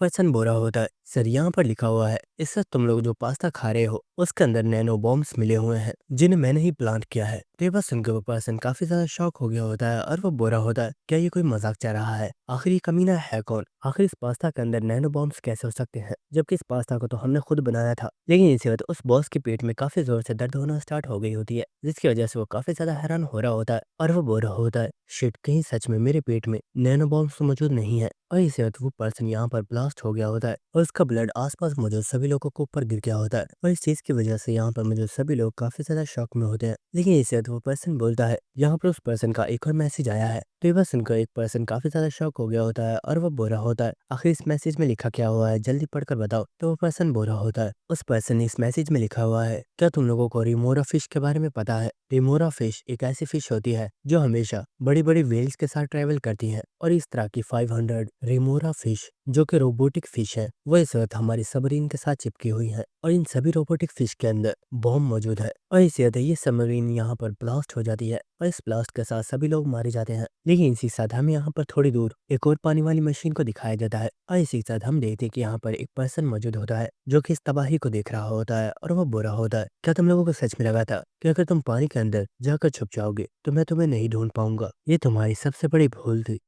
पर्सन बुरा होता है सर यहाँ पर लिखा हुआ है इस वक्त तुम लोग जो पास्ता खा रहे हो उसके अंदर नैनो बॉम्ब्स मिले हुए हैं जिन्हें मैंने ही प्लांट किया है। तो ये बात सुनकर वो पर्सन काफी ज्यादा शॉक हो गया होता है और वो बुरा होता है क्या ये कोई मजाक चल रहा है? आखिर ये कमीना है कौन? आखिर इस पास्ता के अंदर नैनो बॉम्ब्स कैसे हो सकते हैं जबकि इस पास्ता को तो हमने खुद बनाया था। लेकिन इसी वक्त उस बॉस के पेट में काफी जोर से दर्द होना स्टार्ट हो गई होती है जिसकी वजह से वो काफी ज्यादा हैरान हो रहा होता है और वो बोल रहा होता है शिट, कहीं सच में मेरे पेट में नैनो बॉम्ब्स तो मौजूद नहीं है। और इसी वक्त वो पर्सन यहाँ पर ब्लास्ट हो गया होता है और उसका ब्लड आसपास मौजूद सभी लोगों को ऊपर गिर गया होता है और इस चीज की वजह से यहाँ पर मौजूद सभी लोग काफी ज्यादा शॉक में होते हैं। लेकिन इसी वक्त वो पर्सन बोलता है यहाँ पर उस पर्सन का एक और मैसेज आया है। तो ये बात सुनकर एक पर्सन काफी ज्यादा शॉक हो गया होता है और वो बोल रहा होता है आखिर इस मैसेज में लिखा क्या हुआ है, जल्दी पढ़कर बताओ। तो वो पर्सन बोल रहा होता है उस पर्सन ने इस मैसेज में लिखा हुआ है क्या तुम लोगों को रिमोरा फिश के बारे में पता है? रिमोरा फिश एक ऐसी फिश होती है जो हमेशा बड़ी बड़ी वेल्स के साथ ट्रेवल करती है और इस तरह की 500 रिमोरा फिश जो कि रोबोटिक फिश है वो इस वक्त हमारी सबमरीन के साथ चिपकी हुई है और इन सभी रोबोटिक फिश के अंदर बॉम्ब मौजूद है और इसी वजह ये सबमरीन यहाँ पर ब्लास्ट हो जाती है और इस ब्लास्ट के साथ सभी लोग मारे जाते हैं। लेकिन इसी साथ हमें यहाँ पर थोड़ी दूर एक और पानी वाली मशीन को दिखाया जाता है और इसी साथ हम देखते हैं कि यहाँ पर एक पर्सन मौजूद होता है जो कि इस तबाही को देख रहा होता है और वो बुरा होता है क्या तुम लोगों को सच में लगा था कि अगर तुम पानी के अंदर जाकर छुप जाओगे तो मैं तुम्हें नहीं ढूंढ पाऊंगा? ये तुम्हारी सबसे बड़ी भूल थी।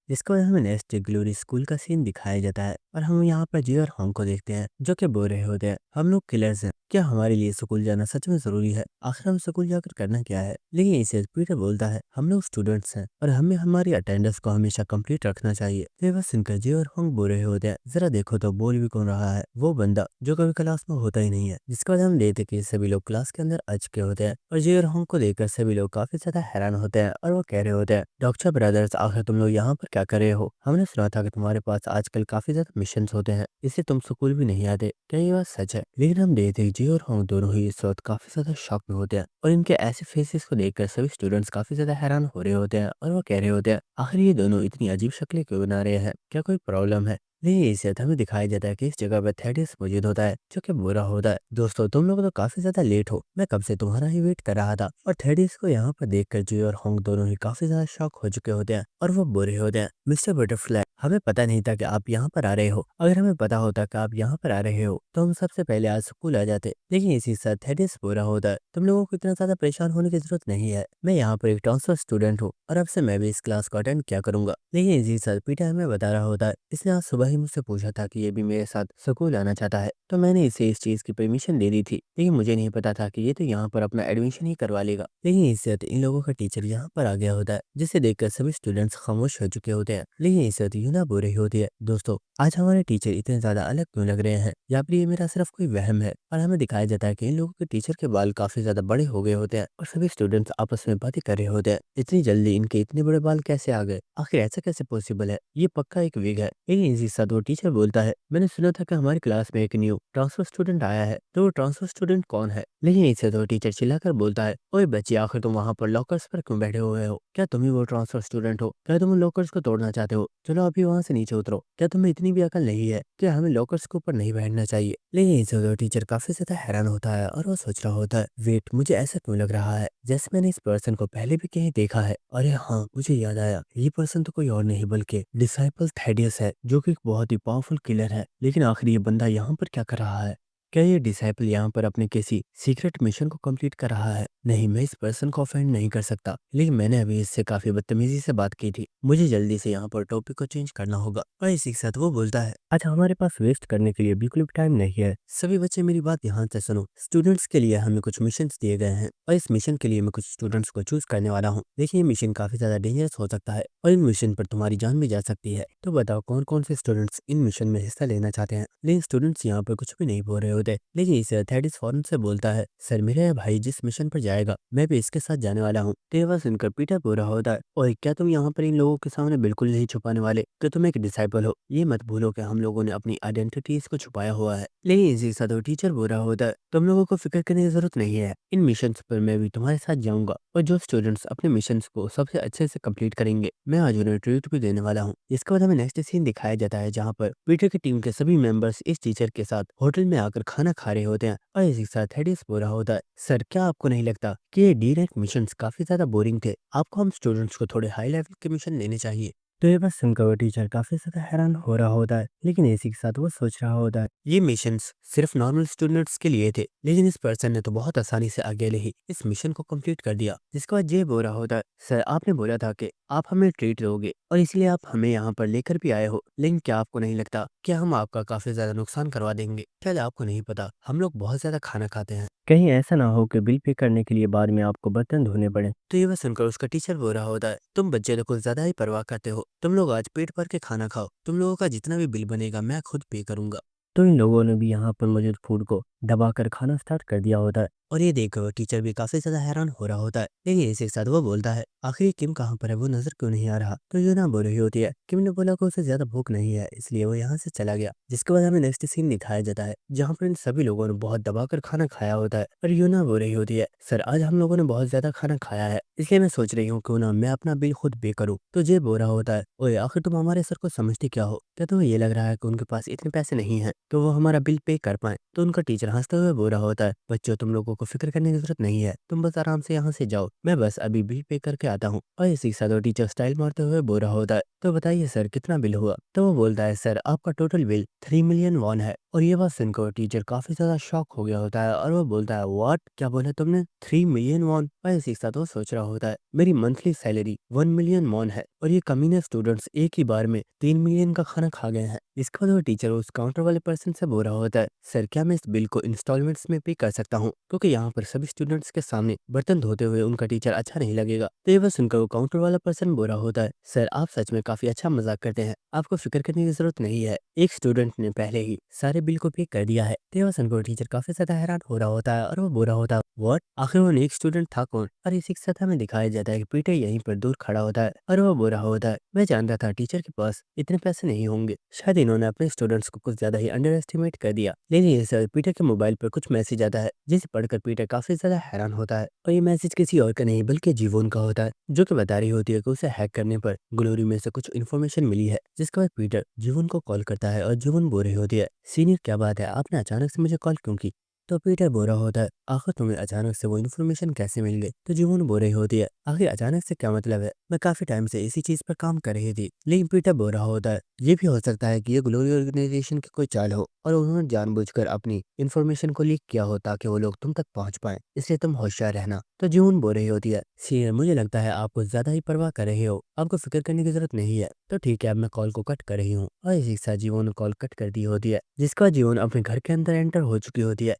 जिसके बाद हमें नेक्स्ट ग्लोरी स्कूल का सीन दिखाया जाता है और हम यहाँ पर जी और होंग को देखते हैं जो कि बोल रहे होते हैं हम लोग किलर्स हैं, क्या हमारे लिए स्कूल जाना सच में जरूरी है? आखिर हम स्कूल जाकर करना क्या है? लेकिन इसे पीटर बोलता है हम लोग स्टूडेंट्स हैं और हमें हमारी अटेंडेंस को हमेशा कंप्लीट रखना चाहिए। तो ये बस सुनकर जी और होंग बोल रहे होते हैं जरा देखो तो बोल भी कौन रहा है, वो बंदा जो कभी क्लास में होता ही नहीं है। जिसके बाद हम देखते कि सभी लोग क्लास के अंदर आ चुके होते हैं और जी और होंग को देखकर सभी लोग काफी ज्यादा हैरान होते हैं और वो कह रहे होते हैं डॉक्टर ब्रदर्स आखिर तुम लोग यहाँ पर क्या कर रहे हो? हमने सुना था कि तुम्हारे पास आजकल काफी ज्यादा मिशन होते हैं इससे तुम स्कूल भी नहीं आते, क्या ये बात सच है? लेकिन हम देखते जी और होंग दोनों ही इस वक्त काफी ज्यादा शॉक में होते हैं और इनके ऐसे फेसेस को देखकर सभी स्टूडेंट्स काफी ज्यादा हैरान हो रहे होते हैं और वो कह रहे होते हैं आखिर ये दोनों इतनी अजीब शक्लें क्यों बना रहे हैं, क्या कोई प्रॉब्लम है? लेकिन इस बात हमें दिखाया जाता है कि इस जगह पर थेडियस मौजूद होता है जो कि बुरा होता है दोस्तों तुम लोग तो काफी ज्यादा लेट हो, मैं कब से तुम्हारा ही वेट कर रहा था। और थेडियस को यहाँ पर देखकर जी और होंग दोनों ही काफी ज्यादा शॉक हो चुके होते हैं और वो बुरे होते हैं मिस्टर बटरफ्लाई हमें पता नहीं था कि आप यहाँ पर आ रहे हो, अगर हमें पता होता कि आप यहाँ पर आ रहे हो तो हम सबसे पहले आज स्कूल आ जाते। लेकिन इसी साथ थेडियस बुरा होता है तुम लोगों को इतना ज्यादा परेशान होने की जरूरत नहीं है, मैं यहाँ पर एक ट्रांसफर स्टूडेंट हूँ और अब से मैं भी इस क्लास को अटेंड क्या करूंगा। लेकिन इसी साथ पीटर हमें बता रहा होता है इसने आज सुबह ही मुझसे पूछा था कि ये भी मेरे साथ स्कूल आना चाहता है तो मैंने इसे इस चीज की परमिशन दे दी थी, लेकिन मुझे नहीं पता था कि ये तो यहाँ पर अपना एडमिशन ही करवा लेगा। लेकिन इससे इन लोगों का टीचर यहाँ पर आ गया होता है जिसे देखकर सभी स्टूडेंट्स खामोश हो चुके होते हैं। लेकिन इससे यूना बोल रही होती है दोस्तों आज हमारे टीचर इतने ज्यादा अलग क्यों लग रहे हैं, या फिर ये मेरा सिर्फ कोई वहम है? और हमें दिखाया जाता है कि इन लोगों के टीचर के बाल काफी ज्यादा बड़े हो गए होते हैं और सभी स्टूडेंट्स आपस में बातें कर रहे होते हैं इतनी जल्दी इनके इतने बड़े बाल कैसे आ गए, आखिर ऐसा कैसे पॉसिबल है, ये पक्का एक विग है। लेकिन इसी साथ वो टीचर बोलता है मैंने सुना था कि हमारी क्लास में एक न्यू ट्रांसफर स्टूडेंट आया है, तो वो ट्रांसफर स्टूडेंट कौन है? लेकिन इससे तो टीचर चिल्लाकर बोलता है ओए बच्चे आखिर तुम वहाँ पर लॉकर्स पर क्यों बैठे हुए हो, क्या तुम ही वो ट्रांसफर स्टूडेंट हो? क्या तुम उन लॉकर्स को तोड़ना चाहते हो? चलो अभी वहाँ से नीचे उतरो, क्या तुम्हें इतनी भी अकल नहीं है कि हमें लॉकर्स के ऊपर नहीं बैठना चाहिए? लेकिन इससे तो टीचर काफी ज्यादा हैरान होता है और वो सोच रहा होता है वेट मुझे ऐसा क्यों लग रहा है जैसे मैंने इस पर्सन को पहले भी कहीं देखा है। अरे हाँ मुझे याद आया, ये पर्सन तो कोई और नहीं बल्कि डिसाइपल थेडियस है जो कि एक बहुत ही पावरफुल किलर है। लेकिन आखिर ये बंदा यहाँ पर क्या कर रहा है? क्या ये डिसाइपल यहाँ पर अपने किसी सीक्रेट मिशन को कंप्लीट कर रहा है? नहीं, मैं इस पर्सन को ऑफेंड नहीं कर सकता, लेकिन मैंने अभी इससे काफी बदतमीजी से बात की थी, मुझे जल्दी से यहाँ पर टॉपिक को चेंज करना होगा। और इसी के साथ वो बोलता है अच्छा हमारे पास वेस्ट करने के लिए बिल्कुल भी टाइम नहीं है, सभी बच्चे मेरी बात ध्यान से सुनो। स्टूडेंट्स के लिए हमें कुछ मिशन दिए गए हैं और इस मिशन के लिए मैं कुछ स्टूडेंट्स को चूज करने वाला हूँ। देखिए ये मिशन काफी ज्यादा डेंजरस हो सकता है और इन मिशन पर तुम्हारी जान भी जा सकती है, तो बताओ कौन कौन से स्टूडेंट्स इन मिशन में हिस्सा लेना चाहते हैं। लेकिन स्टूडेंट्स यहाँ पर कुछ भी नहीं बोल रहे होते होते हैं, लेकिन इसे थेडिस फौरन से बोलता है, सर मेरा यह भाई जिस मिशन पर जाएगा मैं भी इसके साथ जाने वाला हूँ। तो यह बात सुनकर पीटर बुरा होता है, और क्या तुम यहाँ पर इन लोगों के सामने बिल्कुल नहीं छुपाने वाले कि तुम एक डिसाइपल हो? ये मत भूलो कि हम लोगों ने अपनी आइडेंटिटीज को छुपाया हुआ है। लेकिन इसी के साथ वो टीचर बुरा होता है, तुम लोगों को फिक्र करने की जरूरत नहीं है, इन मिशन पर मैं भी तुम्हारे साथ जाऊंगा, और जो स्टूडेंट्स अपने मिशन को सबसे अच्छे से कंप्लीट करेंगे मैं आज उन्हें ट्रीट भी देने वाला हूँ। इसके बाद हमें नेक्स्ट सीन दिखाया जाता है, जहाँ पर पीटर की टीम के सभी मेंबर्स इस टीचर के साथ होटल में आकर खाना खा रहे होते हैं, और इसी के साथ हेडिस बुरा होता है, सर क्या आपको नहीं लगता कि ये डी रैंक मिशन काफी ज्यादा बोरिंग थे? आपको हम स्टूडेंट्स को थोड़े हाई लेवल के मिशन लेने चाहिए। तो ये बात सुनकर वो टीचर काफी ज्यादा हैरान हो रहा होता है, लेकिन इसी के साथ वो सोच रहा होता है ये मिशंस सिर्फ नॉर्मल स्टूडेंट्स के लिए थे, लेकिन इस पर्सन ने तो बहुत आसानी से अकेले ही इस मिशन को कंप्लीट कर दिया। जिसके बाद ये बोल रहा होता है, सर आपने बोला था कि आप हमें ट्रीट दोगे और इसलिए आप हमें यहाँ पर लेकर भी आए हो, लेकिन क्या आपको नहीं लगता कि हम आपका काफी ज्यादा नुकसान करवा देंगे? शायद आपको नहीं पता हम लोग बहुत ज्यादा खाना खाते हैं, कहीं ऐसा ना हो कि बिल पे करने के लिए बाद में आपको बर्तन धोने पड़े। तो ये बात सुनकर उसका टीचर बोल रहा होता है, तुम बच्चे तो कुछ ज्यादा ही परवाह करते हो, तुम लोग आज पेट भर के खाना खाओ, तुम लोगों का जितना भी बिल बनेगा मैं खुद पे करूंगा। तो इन लोगों ने भी यहाँ पर मौजूद फूड को दबाकर खाना स्टार्ट कर दिया होता है, और ये देखकर टीचर भी काफी ज्यादा हैरान हो रहा होता है। लेकिन इसी के साथ वो बोलता है, आखिर किम कहाँ पर है, वो नजर क्यों नहीं आ रहा? तो यूना बोल रही होती है, किम ने बोला कि उसे ज्यादा भूख नहीं है इसलिए वो यहाँ से चला गया। जिसके बाद हमें नेक्स्ट सीन दिखाया जाता है, जहाँ पर इन सभी लोगों ने बहुत दबाकर खाना खाया होता है, और यूना बोल रही होती है, सर आज हम लोगों ने बहुत ज्यादा खाना खाया है, इसलिए मैं सोच रही हूँ क्यों ना मैं अपना बिल खुद पे करूँ। तो ये बोल रहा होता है, ओए आखिर तुम हमारे सर को समझते क्या हो? क्या तुम्हें ये लग रहा है कि उनके पास इतने पैसे नहीं है तो वो हमारा बिल पे कर पाए? तो उनका टीचर हंसते हुए बोल रहा होता है, बच्चों तुम लोगों को फिक्र करने की जरूरत नहीं है, तुम बस आराम से यहाँ से जाओ, मैं बस अभी बिल पे करके आता हूँ। और इसी के साथ वो टीचर स्टाइल मारते हुए बोल रहा होता है, तो बताइए सर कितना बिल हुआ? तो वो बोलता है, सर आपका टोटल बिल 3 मिलियन वॉन है। और ये बात सुनकर टीचर काफी ज्यादा शॉक हो गया होता है, और वो बोलता है, व्हाट, क्या बोला तुमने? 3 मिलियन वॉन? और इसी के साथ वो सोच रहा होता है, मेरी मंथली सैलरी 1 मिलियन वॉन है, और ये कमीने स्टूडेंट्स एक ही बार में 3 मिलियन का खाना खा गए हैं। इसके बाद वो टीचर उस काउंटर वाले पर्सन से बोल रहा होता है, सर क्या मैं इस बिल को इंस्टॉलमेंट्स में पे कर सकता हूँ, क्योंकि यहाँ पर सभी स्टूडेंट्स के सामने बर्तन धोते हुए उनका टीचर अच्छा नहीं लगेगा। तो ये बस सुनकर वो काउंटर वाला पर्सन बोल रहा होता है, सर आप सच में काफी अच्छा मजाक करते हैं, आपको फिक्र करने की जरूरत नहीं है, एक स्टूडेंट ने पहले ही सारे बिल को पे कर दिया है। तो ये बस सुनकर टीचर काफी ज्यादा हैरान हो रहा होता है, और वो बोल रहा होता है, व्हाट, आखिर वो एक स्टूडेंट था कौन? और इसी के साथ हमें दिखाया जाता है कि पीटर यहीं पर दूर खड़ा होता है, और वो बोल रहा होता है, मैं जानता था टीचर के पास इतने पैसे नहीं होंगे, शायद इन्होंने अपने स्टूडेंट्स को कुछ ज्यादा ही अंडर एस्टिमेट कर दिया। लेकिन इस पीटर के मोबाइल पर कुछ मैसेज आता है, जिसे पढ़कर पीटर काफी ज्यादा हैरान होता है, और ये मैसेज किसी और का नहीं बल्कि जीवन का होता है, जो कि बता रही होती है कि उसे हैक करने पर ग्लोरी में से कुछ इन्फॉर्मेशन मिली है। जिसके बाद पीटर जीवन को कॉल करता है, और जीवन बोल रही होती है, सीनियर क्या बात है, आपने अचानक से मुझे कॉल क्यों की? तो पीटर बोल रहा होता है, आखिर तुम्हें अचानक से वो इन्फॉर्मेशन कैसे मिल गई? तो जीवन बोल रही होती है, आखिर अचानक से क्या मतलब है, मैं काफी टाइम से इसी चीज पर काम कर रही थी। लेकिन पीटर बोल रहा होता है, ये भी हो सकता है कि ये ग्लोरी ऑर्गेनाइजेशन की कोई चाल हो, और उन्होंने जानबूझकर अपनी इन्फॉर्मेशन को लीक किया हो ताकि वो लोग तुम तक पहुंच पाए, इसलिए तुम होशियार रहना। तो जीवन बोल रही होती है, सीनियर मुझे लगता है आप कुछ ज्यादा ही परवाह कर रहे हो, आपको फिक्र करने की जरूरत नहीं है। तो ठीक है, अब मैं कॉल को कट कर रही हूँ। और इसी के साथ जीवन ने कॉल कट कर दी होती है, जिसका जीवन अपने घर के अंदर एंटर हो चुकी होती है,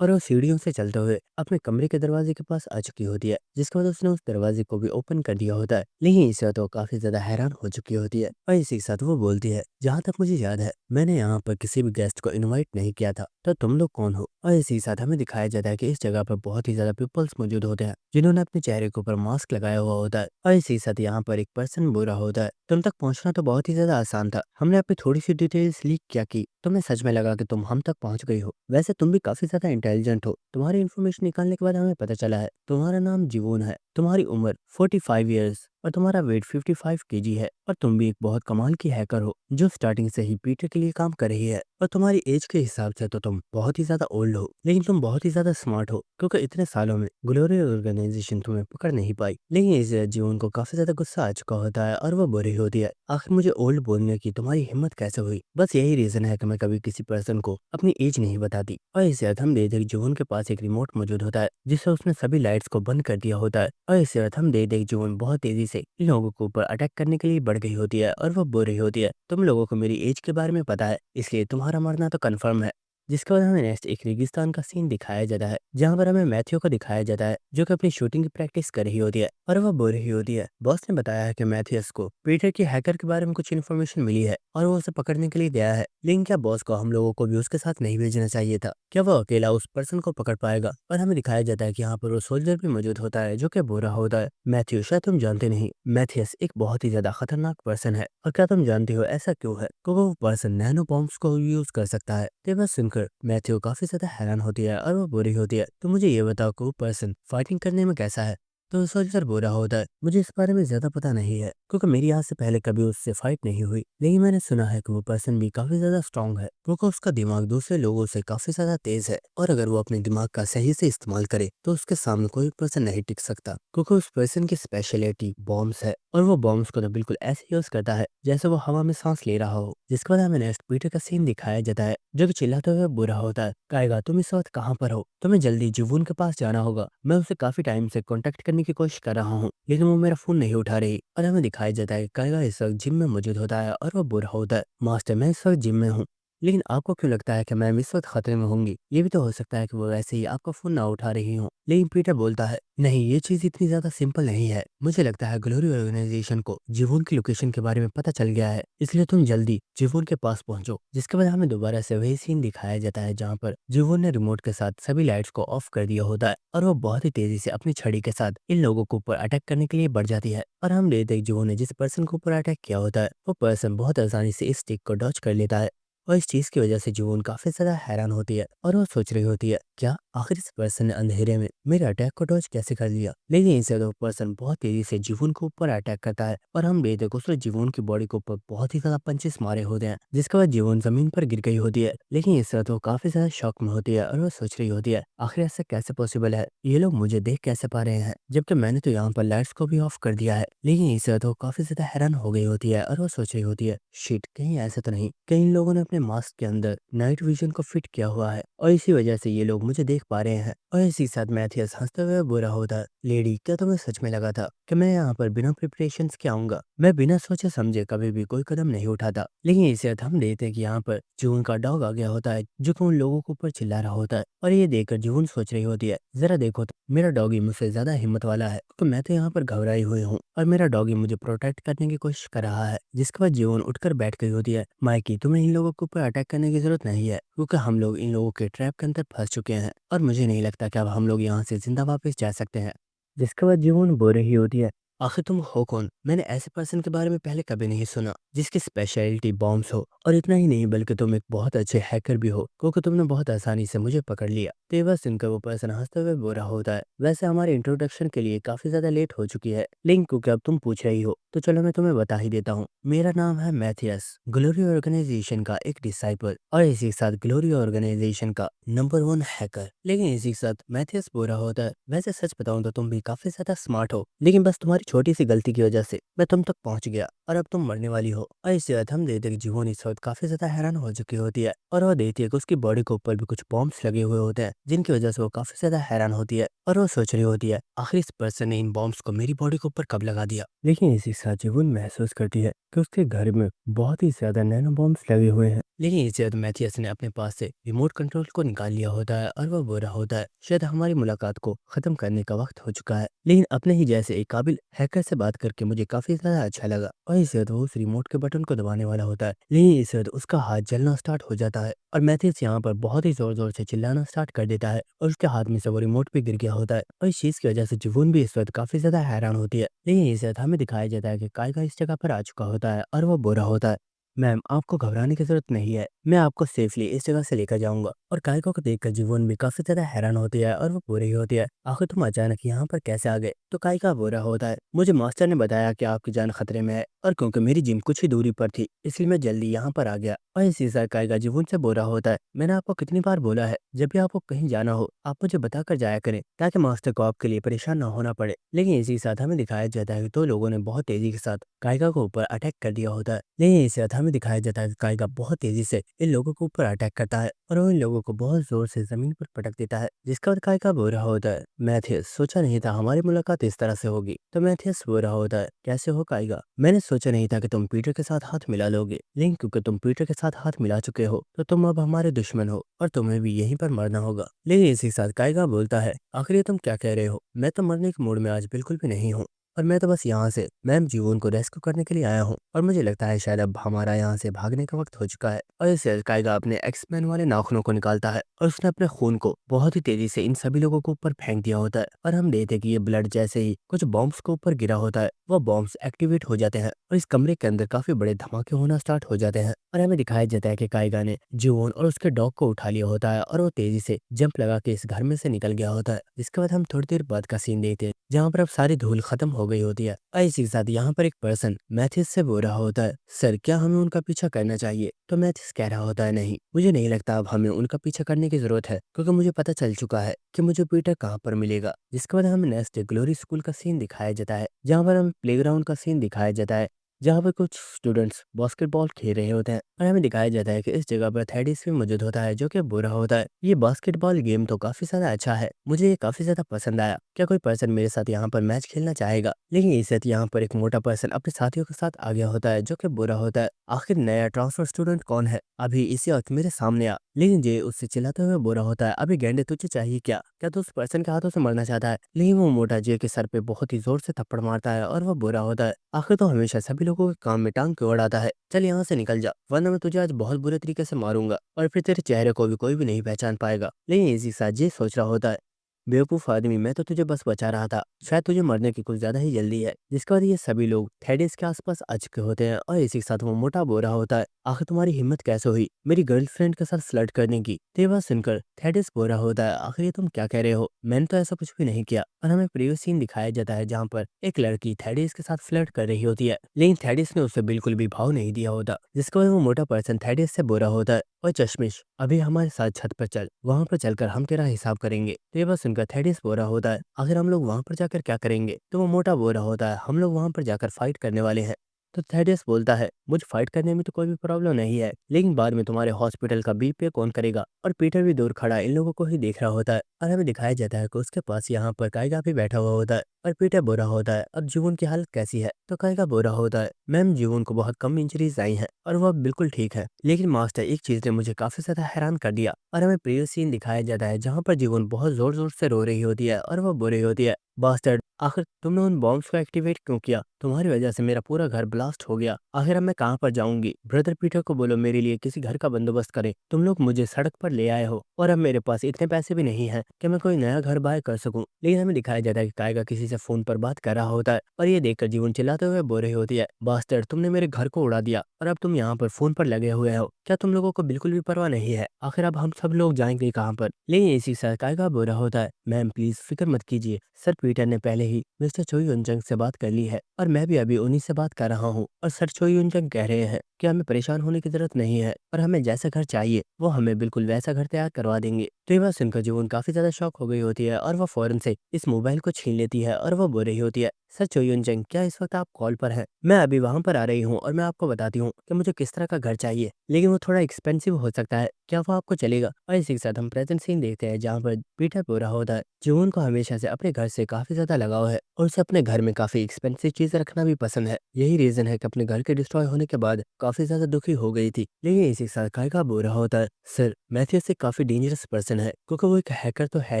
और वो सीढ़ियों से चलते हुए अपने कमरे के दरवाजे के पास आ चुकी होती है। जिसके बाद उसने उस दरवाजे को भी ओपन कर दिया होता है, लेकिन इससे तो काफी ज्यादा हैरान हो चुकी होती है। और इसी के साथ वो बोलती है, जहाँ तक मुझे याद है मैंने यहाँ पर किसी भी गेस्ट को इनवाइट नहीं किया था, तो तुम लोग कौन हो? और इसी के साथ हमें दिखाया जाता है कि इस जगह पर बहुत ही ज्यादा पीपल्स मौजूद होते हैं, जिन्होंने अपने चेहरे के ऊपर मास्क लगाया हुआ होता है। और इसी के साथ यहाँ पर एक पर्सन बोल रहा होता है, तुम तक पहुंचना तो बहुत ही ज्यादा आसान था, हमने अपनी थोड़ी सी डिटेल्स लीक क्या की, तुम्हें सच में लगा कि तुम हम तक पहुंच गई हो। वैसे तुम भी काफी ज्यादा इंटेलिजेंट हो, तुम्हारी इन्फॉर्मेशन निकालने के बाद हमें पता चला है तुम्हारा नाम जीवोन है, तुम्हारी उम्र 45 ईयर्स और तुम्हारा वेट 55 केजी है, और तुम भी एक बहुत कमाल की हैकर हो जो स्टार्टिंग से ही पीटर के लिए काम कर रही है। और तुम्हारी एज के हिसाब से तो तुम बहुत ही ज्यादा ओल्ड हो, लेकिन तुम बहुत ही ज्यादा स्मार्ट हो, क्योंकि इतने सालों में ग्लोरी ऑर्गेनाइजेशन तुम्हें पकड़ नहीं पाई। लेकिन इस जीवन को काफी ज्यादा गुस्सा आ चुका होता है, और वो बुरी होती है, आखिर मुझे ओल्ड बोलने की तुम्हारी हिम्मत कैसे हुई? बस यही रीजन है कि मैं कभी किसी पर्सन को अपनी एज नहीं बताती। और इस अर्थ हम देख जीवन के पास एक रिमोट मौजूद होता है, जिससे उसने सभी लाइट्स को बंद कर दिया होता है। और इस अर्थ हम देख जीवन बहुत तेजी से इन लोगों के ऊपर अटैक करने के लिए बढ़ गई होती है, और वो बोल रही होती है, तुम लोगों को मेरी एज के बारे में पता है, इसलिए तुम्हारा मरना तो कंफर्म है। जिसके बाद हमें नेक्स्ट एक रेगिस्तान का सीन दिखाया जाता है, जहाँ पर हमें मैथ्यू को दिखाया जाता है, जो कि अपनी शूटिंग की प्रैक्टिस कर रही होती है। और वह बोल रही होती है, बॉस ने बताया है कि मैथ्यूस को पीटर की हैकर के बारे में कुछ इन्फॉर्मेशन मिली है, और वो उसे पकड़ने के लिए गया है। लेकिन क्या बॉस को हम लोगों को भी उसके साथ नहीं भेजना चाहिए था? क्या वो अकेला उस पर्सन को पकड़ पाएगा? और हमें दिखाया जाता है कि यहाँ पर वो सोल्जर भी मौजूद होता है जो कि बुरा होता है। मैथ्यू, शायद तुम जानते नहीं, मैथियस एक बहुत ही ज्यादा खतरनाक पर्सन है। और क्या तुम जानते हो ऐसा क्यों है? क्योंकि वो पर्सन नैनो बॉम्ब्स को यूज कर सकता है। तो बस सुनकर मैथ्यू काफी ज्यादा हैरान होती है और वो बुरी होती है। तो मुझे ये बताओ कि वो पर्सन फाइटिंग करने में कैसा है? तो सोल्जर बुरा होता है। मुझे इस बारे में ज्यादा पता नहीं है क्योंकि मेरी आज से पहले कभी उससे फाइट नहीं हुई, लेकिन मैंने सुना है कि वो पर्सन भी काफी ज्यादा स्ट्रांग है क्योंकि उसका दिमाग दूसरे लोगों से काफी ज्यादा तेज है। और अगर वो अपने दिमाग का सही से इस्तेमाल करे तो उसके सामने कोई पर्सन नहीं टिक सकता, क्योंकि उस पर्सन की स्पेशलिटी बॉम्ब्स है। और वो बॉम्ब्स को तो बिल्कुल ऐसे यूज करता है जैसे वो हवा में सांस ले रहा हो। जिसके बाद हमें नेक्स्ट पीटर का सीन दिखाया जाता है जो कि चिल्लाते हुए बुरा होता है, कहेगा तुम इस वक्त कहाँ पर हो? तुम्हें जल्दी जुवून के पास जाना होगा। मैं उसे काफी टाइम से कांटेक्ट करने की कोशिश कर रहा हूँ लेकिन वो मेरा फोन नहीं उठा रही। और हमें दिखाया जाता है कहेगा इस वक्त जिम में मौजूद होता है और वो बुरा होता है, मास्टर मैं इस वक्त जिम में हूँ। लेकिन आपको क्यों लगता है कि मैं इस वक्त खतरे में होंगी? ये भी तो हो सकता है कि वो वैसे ही आपका फोन ना उठा रही हो। लेकिन पीटर बोलता है नहीं, ये चीज इतनी ज्यादा सिंपल नहीं है। मुझे लगता है ग्लोरी ऑर्गेनाइजेशन को जीवोन की लोकेशन के बारे में पता चल गया है, इसलिए तुम जल्दी जीवोन के पास पहुंचो। जिसके बाद हमें दोबारा से वही सीन दिखाया जाता है जहाँ पर जीवोन ने रिमोट के साथ सभी लाइट्स को ऑफ कर दिया होता है और वो बहुत ही तेजी से अपनी छड़ी के साथ इन लोगों के ऊपर अटैक करने के लिए बढ़ जाती है। और हम देखते हैं जीवोन ने जिस पर्सन के ऊपर अटैक किया होता है वो पर्सन बहुत आसानी से इस स्टिक को डॉच कर लेता है। और इस चीज की वजह से जून काफी ज्यादा हैरान होती है और वो सोच रही होती है क्या आखिर इस पर्सन ने अंधेरे में मेरे अटैक को डॉज कैसे कर लिया? लेकिन इनसे तो पर्सन बहुत तेजी से जीवन के ऊपर अटैक करता है और हम देखते हैं कि उसने जीवन की बॉडी के ऊपर बहुत ही ज्यादा पंचेस मारे होते हैं, जिसके बाद जीवन जमीन पर गिर गई होती है। लेकिन इससे तो काफी ज्यादा शॉक में होती है और वो सोच रही होती है आखिर ऐसा कैसे पॉसिबल है, ये लोग मुझे देख कैसे पा रहे हैं जबकि मैंने तो यहाँ पर लाइट्स को भी ऑफ कर दिया है। लेकिन इससे तो काफी ज्यादा हैरान हो गई होती है और वो सोच रही होती है शिट, कहीं ऐसा तो नहीं कहीं इन लोगों ने अपने मास्क के अंदर नाइट विजन को फिट किया हुआ है और इसी वजह से ये लोग मुझे देख पा रहे हैं। और इसी साथ मैथियस हंसते हुए बुरा होता है, लेडी क्या तुम्हें सच में लगा था कि मैं यहाँ पर बिना प्रिपरेशन के आऊंगा? मैं बिना सोचे समझे कभी भी कोई कदम नहीं उठाता। लेकिन इसी साथ हम देखते हैं कि यहाँ पर जून का डॉग आ गया होता है जो कि उन लोगों के ऊपर चिल्ला रहा होता है और ये देखकर जून सोच रही होती है जरा देखो तो मेरा डॉगी मुझसे ज्यादा हिम्मत वाला है तो मैं तो यहाँ पर घबराई हुई हूँ और मेरा डॉगी मुझे प्रोटेक्ट करने की कोशिश कर रहा है। जिसके बाद जीवन उठकर बैठ गई होती है, माइकी तुम्हें इन लोगों के ऊपर अटैक करने की जरूरत नहीं है क्योंकि हम लोग इन लोगों के ट्रैप के अंदर फंस चुके हैं और मुझे नहीं लगता कि अब हम लोग यहाँ से जिंदा वापस जा सकते हैं। जिसके बाद जीवन बोल रही होती है आखिर तुम हो कौन? मैंने ऐसे पर्सन के बारे में पहले कभी नहीं सुना जिसकी स्पेशलिटी बॉम्ब्स हो, और इतना ही नहीं बल्कि तुम एक बहुत अच्छे हैकर भी हो क्योंकि तुमने बहुत आसानी से मुझे पकड़ लिया। तो ये बस सुनकर वो पर्सन हंसते हुए बोल रहा होता है वैसे हमारे इंट्रोडक्शन के लिए काफी ज्यादा लेट हो चुकी है, लेकिन क्योंकि अब तुम पूछ रही हो तो चलो मैं तुम्हें बता ही देता हूँ। मेरा नाम है मैथियस, ग्लोरी ऑर्गेनाइजेशन का एक डिसाइपल और इसी के साथ ग्लोरी ऑर्गेनाइजेशन का नंबर 1 हैकर। लेकिन इसी के साथ मैथियस बोल रहा होता है वैसे सच बताऊं तो तुम भी काफी ज्यादा स्मार्ट हो, लेकिन बस तुम्हारी छोटी सी गलती की वजह से मैं तुम तक पहुंच गया और अब तुम मरने वाली हो। और इसके बाद हम देखते हैं कि जीवन इस वक्त काफी ज्यादा हैरान हो चुकी होती है और वो देखती है कि उसकी बॉडी के ऊपर भी कुछ बॉम्ब्स लगे हुए होते हैं जिनकी वजह से वो काफी ज्यादा हैरान होती है और वो सोच रही होती है आखिर इस पर्सन ने इन बॉम्ब्स को मेरी बॉडी के ऊपर कब लगा दिया। लेकिन इसी के साथ जीवन महसूस करती है कि उसके घर में बहुत ही ज्यादा नैनो बॉम्ब्स लगे हुए हैं। लेकिन इसी बाद मैथियस ने अपने पास से रिमोट कंट्रोल को निकाल लिया होता है और वो बोल रहा होता है शायद हमारी मुलाकात को खत्म करने का वक्त हो चुका है। लेकिन अपने ही जैसे एक काबिल हैकर से बात करके मुझे काफी ज्यादा अच्छा लगा। और इसी बाद वो उस रिमोट के बटन को दबाने वाला होता है, लेकिन इसी बाद उसका हाथ जलना स्टार्ट हो जाता है और मैथियस यहाँ पर बहुत ही जोर जोर से चिल्लाना स्टार्ट कर देता है और उसके हाथ में से वो रिमोट भी गिर गया होता है। और इस चीज की वजह से जुवून भी इस वक्त काफी ज्यादा हैरान होती है। लेकिन इस वक्त हमें दिखाया जाता है कि काइगा इस जगह पर आ चुका होता है और वो बोल रहा होता है मैम आपको घबराने की जरूरत नहीं है, मैं आपको सेफली इस जगह से लेकर जाऊंगा। और काइको को देखकर जीवन भी काफी ज्यादा हैरान होती है और वो बोल रही होती है आखिर तुम अचानक यहाँ पर कैसे आ गए? तो काइका बोल रहा होता है मुझे मास्टर ने बताया कि आपकी जान खतरे में है और क्योंकि मेरी जिम कुछ ही दूरी पर थी इसलिए मैं जल्दी यहाँ पर आ गया। और इसी साथ काइका जीवन से बोल रहा होता है मैंने आपको कितनी बार बोला है जब भी आपको कहीं जाना हो आप मुझे बताकर जाया करें ताकि मास्टर को आपके लिए परेशान ना होना पड़े। लेकिन इसी साथ हमें दिखाया जाता है कि दो लोगों ने बहुत तेजी के साथ काइका को ऊपर अटैक कर दिया होता है। लेकिन इसी साथ हमें दिखाया जाता है कि काइका बहुत तेजी से इन लोगों के ऊपर अटैक करता है और वो इन लोगों को बहुत जोर से जमीन पर पटक देता है। जिसका बाद काइका बोल रहा होता है मैथियस सोचा नहीं था हमारी मुलाकात इस तरह से होगी। तो मैथियस बोल रहा होता है कैसे हो काइगा, मैंने सोचा नहीं था कि तुम पीटर के साथ हाथ मिला लोगे, लेकिन क्योंकि तुम पीटर के साथ हाथ मिला चुके हो तो तुम अब हमारे दुश्मन हो और तुम्हें भी यहीं पर मरना होगा। लेकिन इसी साथ काइगा बोलता है आखिर ये तुम क्या कह रहे हो, मैं तो मरने के मूड में आज बिल्कुल भी नहीं हूँ। और मैं तो बस यहाँ से मैम जीवन को रेस्क्यू करने के लिए आया हूँ और मुझे लगता है शायद अब हमारा यहाँ से भागने का वक्त हो चुका है। और इसे काइगा अपने एक्समैन वाले नाखूनों को निकालता है और उसने अपने खून को बहुत ही तेजी से इन सभी लोगों को ऊपर फेंक दिया होता है और हम देखते हैं कि ये ब्लड जैसे ही कुछ बॉम्ब्स के ऊपर गिरा होता है वो बॉम्ब्स एक्टिवेट हो जाते हैं और इस कमरे के अंदर काफी बड़े धमाके होना स्टार्ट हो जाते हैं और हमें दिखाया जाता है कि काइगा ने जीवन और उसके डॉग को उठा लिया होता है और वो तेजी से जंप लगा के इस घर में से निकल गया होता है। जिसके बाद हम थोड़ी देर बाद का सीन देखते हैं जहाँ पर अब सारी धूल खत्म हो गई होती है और इसी के साथ यहाँ पर एक पर्सन मैथिस से बोल रहा होता है, सर क्या हमें उनका पीछा करना चाहिए? तो मैथिस कह रहा होता है, नहीं मुझे नहीं लगता अब हमें उनका पीछा करने की जरूरत है क्योंकि मुझे पता चल चुका है कि मुझे पीटर कहाँ पर मिलेगा। जिसके बाद हमें नेक्स्ट ग्लोरी स्कूल का सीन दिखाया जाता है जहाँ पर हमें प्लेग्राउंड का सीन दिखाया जाता है जहाँ पर कुछ स्टूडेंट्स बास्केटबॉल खेल रहे होते हैं और हमें दिखाया जाता है कि इस जगह पर थेडिस भी मौजूद होता है जो कि बुरा होता है। ये बास्केटबॉल गेम तो काफी ज्यादा अच्छा है, मुझे ये काफी ज्यादा पसंद आया। क्या कोई पर्सन मेरे साथ यहाँ पर मैच खेलना चाहेगा? लेकिन इस साथ यहाँ पर एक मोटा पर्सन अपने साथियों के साथ आ गया होता है जो कि बुरा होता है। आखिर नया ट्रांसफर स्टूडेंट कौन है? अभी इसी वक्त मेरे सामने आ। लेकिन ये उससे चिल्लाते हुए बुरा होता है, अभी गेंडे तुझे चाहिए क्या? क्या तू उस पर्सन के हाथों से मरना चाहता है? लेकिन वो मोटा जे के सर पे बहुत ही जोर से थप्पड़ मारता है और वो बुरा होता है। आखिर तो हमेशा सभी लोगों के काम में टांग क्यों अड़ाता है? चल यहाँ से निकल जा वरना मैं तुझे आज बहुत बुरे तरीके से मारूंगा और फिर तेरे चेहरे को भी कोई भी नहीं पहचान पाएगा। लेकिन इसी साथ ये सोच रहा होता है, बेवकूफ आदमी मैं तो तुझे बस बचा रहा था, शायद तुझे मरने की कुछ ज्यादा ही जल्दी है। जिसके बाद ये सभी लोग थेडिस के आसपास आ चुके होते हैं और इसी के साथ वो मोटा बोल रहा होता है, आखिर तुम्हारी हिम्मत कैसे हुई मेरी गर्लफ्रेंड के साथ फ्लर्ट करने की? तो ये बात सुनकर थेडिस बोल रहा होता है, आखिर ये तुम क्या कह रहे हो, मैंने तो ऐसा कुछ भी नहीं किया। और हमें प्रीवियस सीन दिखाया जाता है जहाँ पर एक लड़की थेडिस के साथ फ्लर्ट कर रही होती है लेकिन थेडिस ने उसे बिल्कुल भी भाव नहीं दिया होता। जिसके बाद वो मोटा पर्सन थेडिस से बोल रहा होता है, और चश्मिश अभी हमारे साथ छत पर चल, वहां पर चलकर हम तेरा हिसाब करेंगे। तो ये बात सुनकर थेडिस बोल रहा होता है, आखिर हम लोग वहां पर जाकर क्या करेंगे? तो वो मोटा बोल रहा होता है, हम लोग वहां पर जाकर फाइट करने वाले हैं। तो थेडियस बोलता है, मुझे फाइट करने में तो कोई भी प्रॉब्लम नहीं है लेकिन बाद में तुम्हारे हॉस्पिटल का बिल पे कौन करेगा? और पीटर भी दूर खड़ा इन लोगों को ही देख रहा होता है और हमें दिखाया जाता है कि उसके पास यहाँ पर काइगा भी बैठा हुआ होता है और पीटर बोल रहा होता है, अब जीवन की हालत कैसी है? तो काइगा बोल रहा होता है, मैम जीवन को बहुत कम इंजरीज आई हैं और वो अब बिल्कुल ठीक है। लेकिन मास्टर एक चीज ने मुझे काफी ज्यादा हैरान कर दिया। और हमें प्रीवियस सीन दिखाया जाता है जहाँ पर जीवन बहुत जोर जोर से रो रही होती है और वो बोल रही होती है, बास्टर्ड आखिर तुमने उन बॉम्ब्स को एक्टिवेट क्यों किया? तुम्हारी वजह से मेरा पूरा घर ब्लास्ट हो गया। आखिर अब मैं कहाँ पर जाऊंगी? ब्रदर पीटर को बोलो मेरे लिए किसी घर का बंदोबस्त करे। तुम लोग मुझे सड़क पर ले आए हो और अब मेरे पास इतने पैसे भी नहीं है कि मैं कोई नया घर बाय कर सकूं। लेकिन हमें दिखाया जाता है कि कायगा किसी से फोन पर बात कर रहा होता है और ये देखकर जीवन चिल्लाते हुए बोल रही होती है, बास्टर्ड तुमने मेरे घर को उड़ा दिया और अब तुम यहाँ पर फोन पर लगे हुए हो। क्या तुम लोगों को बिल्कुल भी परवाह नहीं है? आखिर अब हम सब लोग जाएंगे कहाँ पर? लेकिन इसी साथ कायगा बोल रहा होता है, मैम प्लीज फिक्र मत कीजिए, सर पीटर ने पहले ही मिस्टर चोई युनजंग से बात कर ली है और मैं भी अभी उन्हीं से बात कर रहा हूँ और सर चोई युनजंग कह रहे हैं कि हमें परेशान होने की जरूरत नहीं है और हमें जैसा घर चाहिए वो हमें बिल्कुल वैसा घर तैयार करवा देंगे। तो ये बात सुनकर जीवन काफी ज्यादा शॉक हो गई होती है और वो फौरन से इस मोबाइल को छीन लेती है और वो बोल रही होती है, सर चोई युनजंग क्या इस वक्त आप कॉल पर हैं? मैं अभी वहां पर आ रही हूँ और मैं आपको बताती हूँ कि मुझे किस तरह का घर चाहिए, लेकिन वो थोड़ा एक्सपेंसिव हो सकता है, क्या वो आपको चलेगा? और इसी के साथ हम प्रेजेंट सीन देखते हैं जहाँ पर पीटर पूरा होता है। जीवन को हमेशा से अपने घर से काफी ज्यादा लगाव है और उसे अपने घर में काफी एक्सपेंसिव चीजें रखना भी पसंद है। यही रीजन है कि अपने घर के डिस्ट्रॉय होने के बाद काफी ज्यादा दुखी हो गई थी। लेकिन इसी के साथ कायगा बोल रहा होता है, सर मैथ्यूस एक काफी डेंजरस पर्सन है क्योंकि वो एक हैकर तो है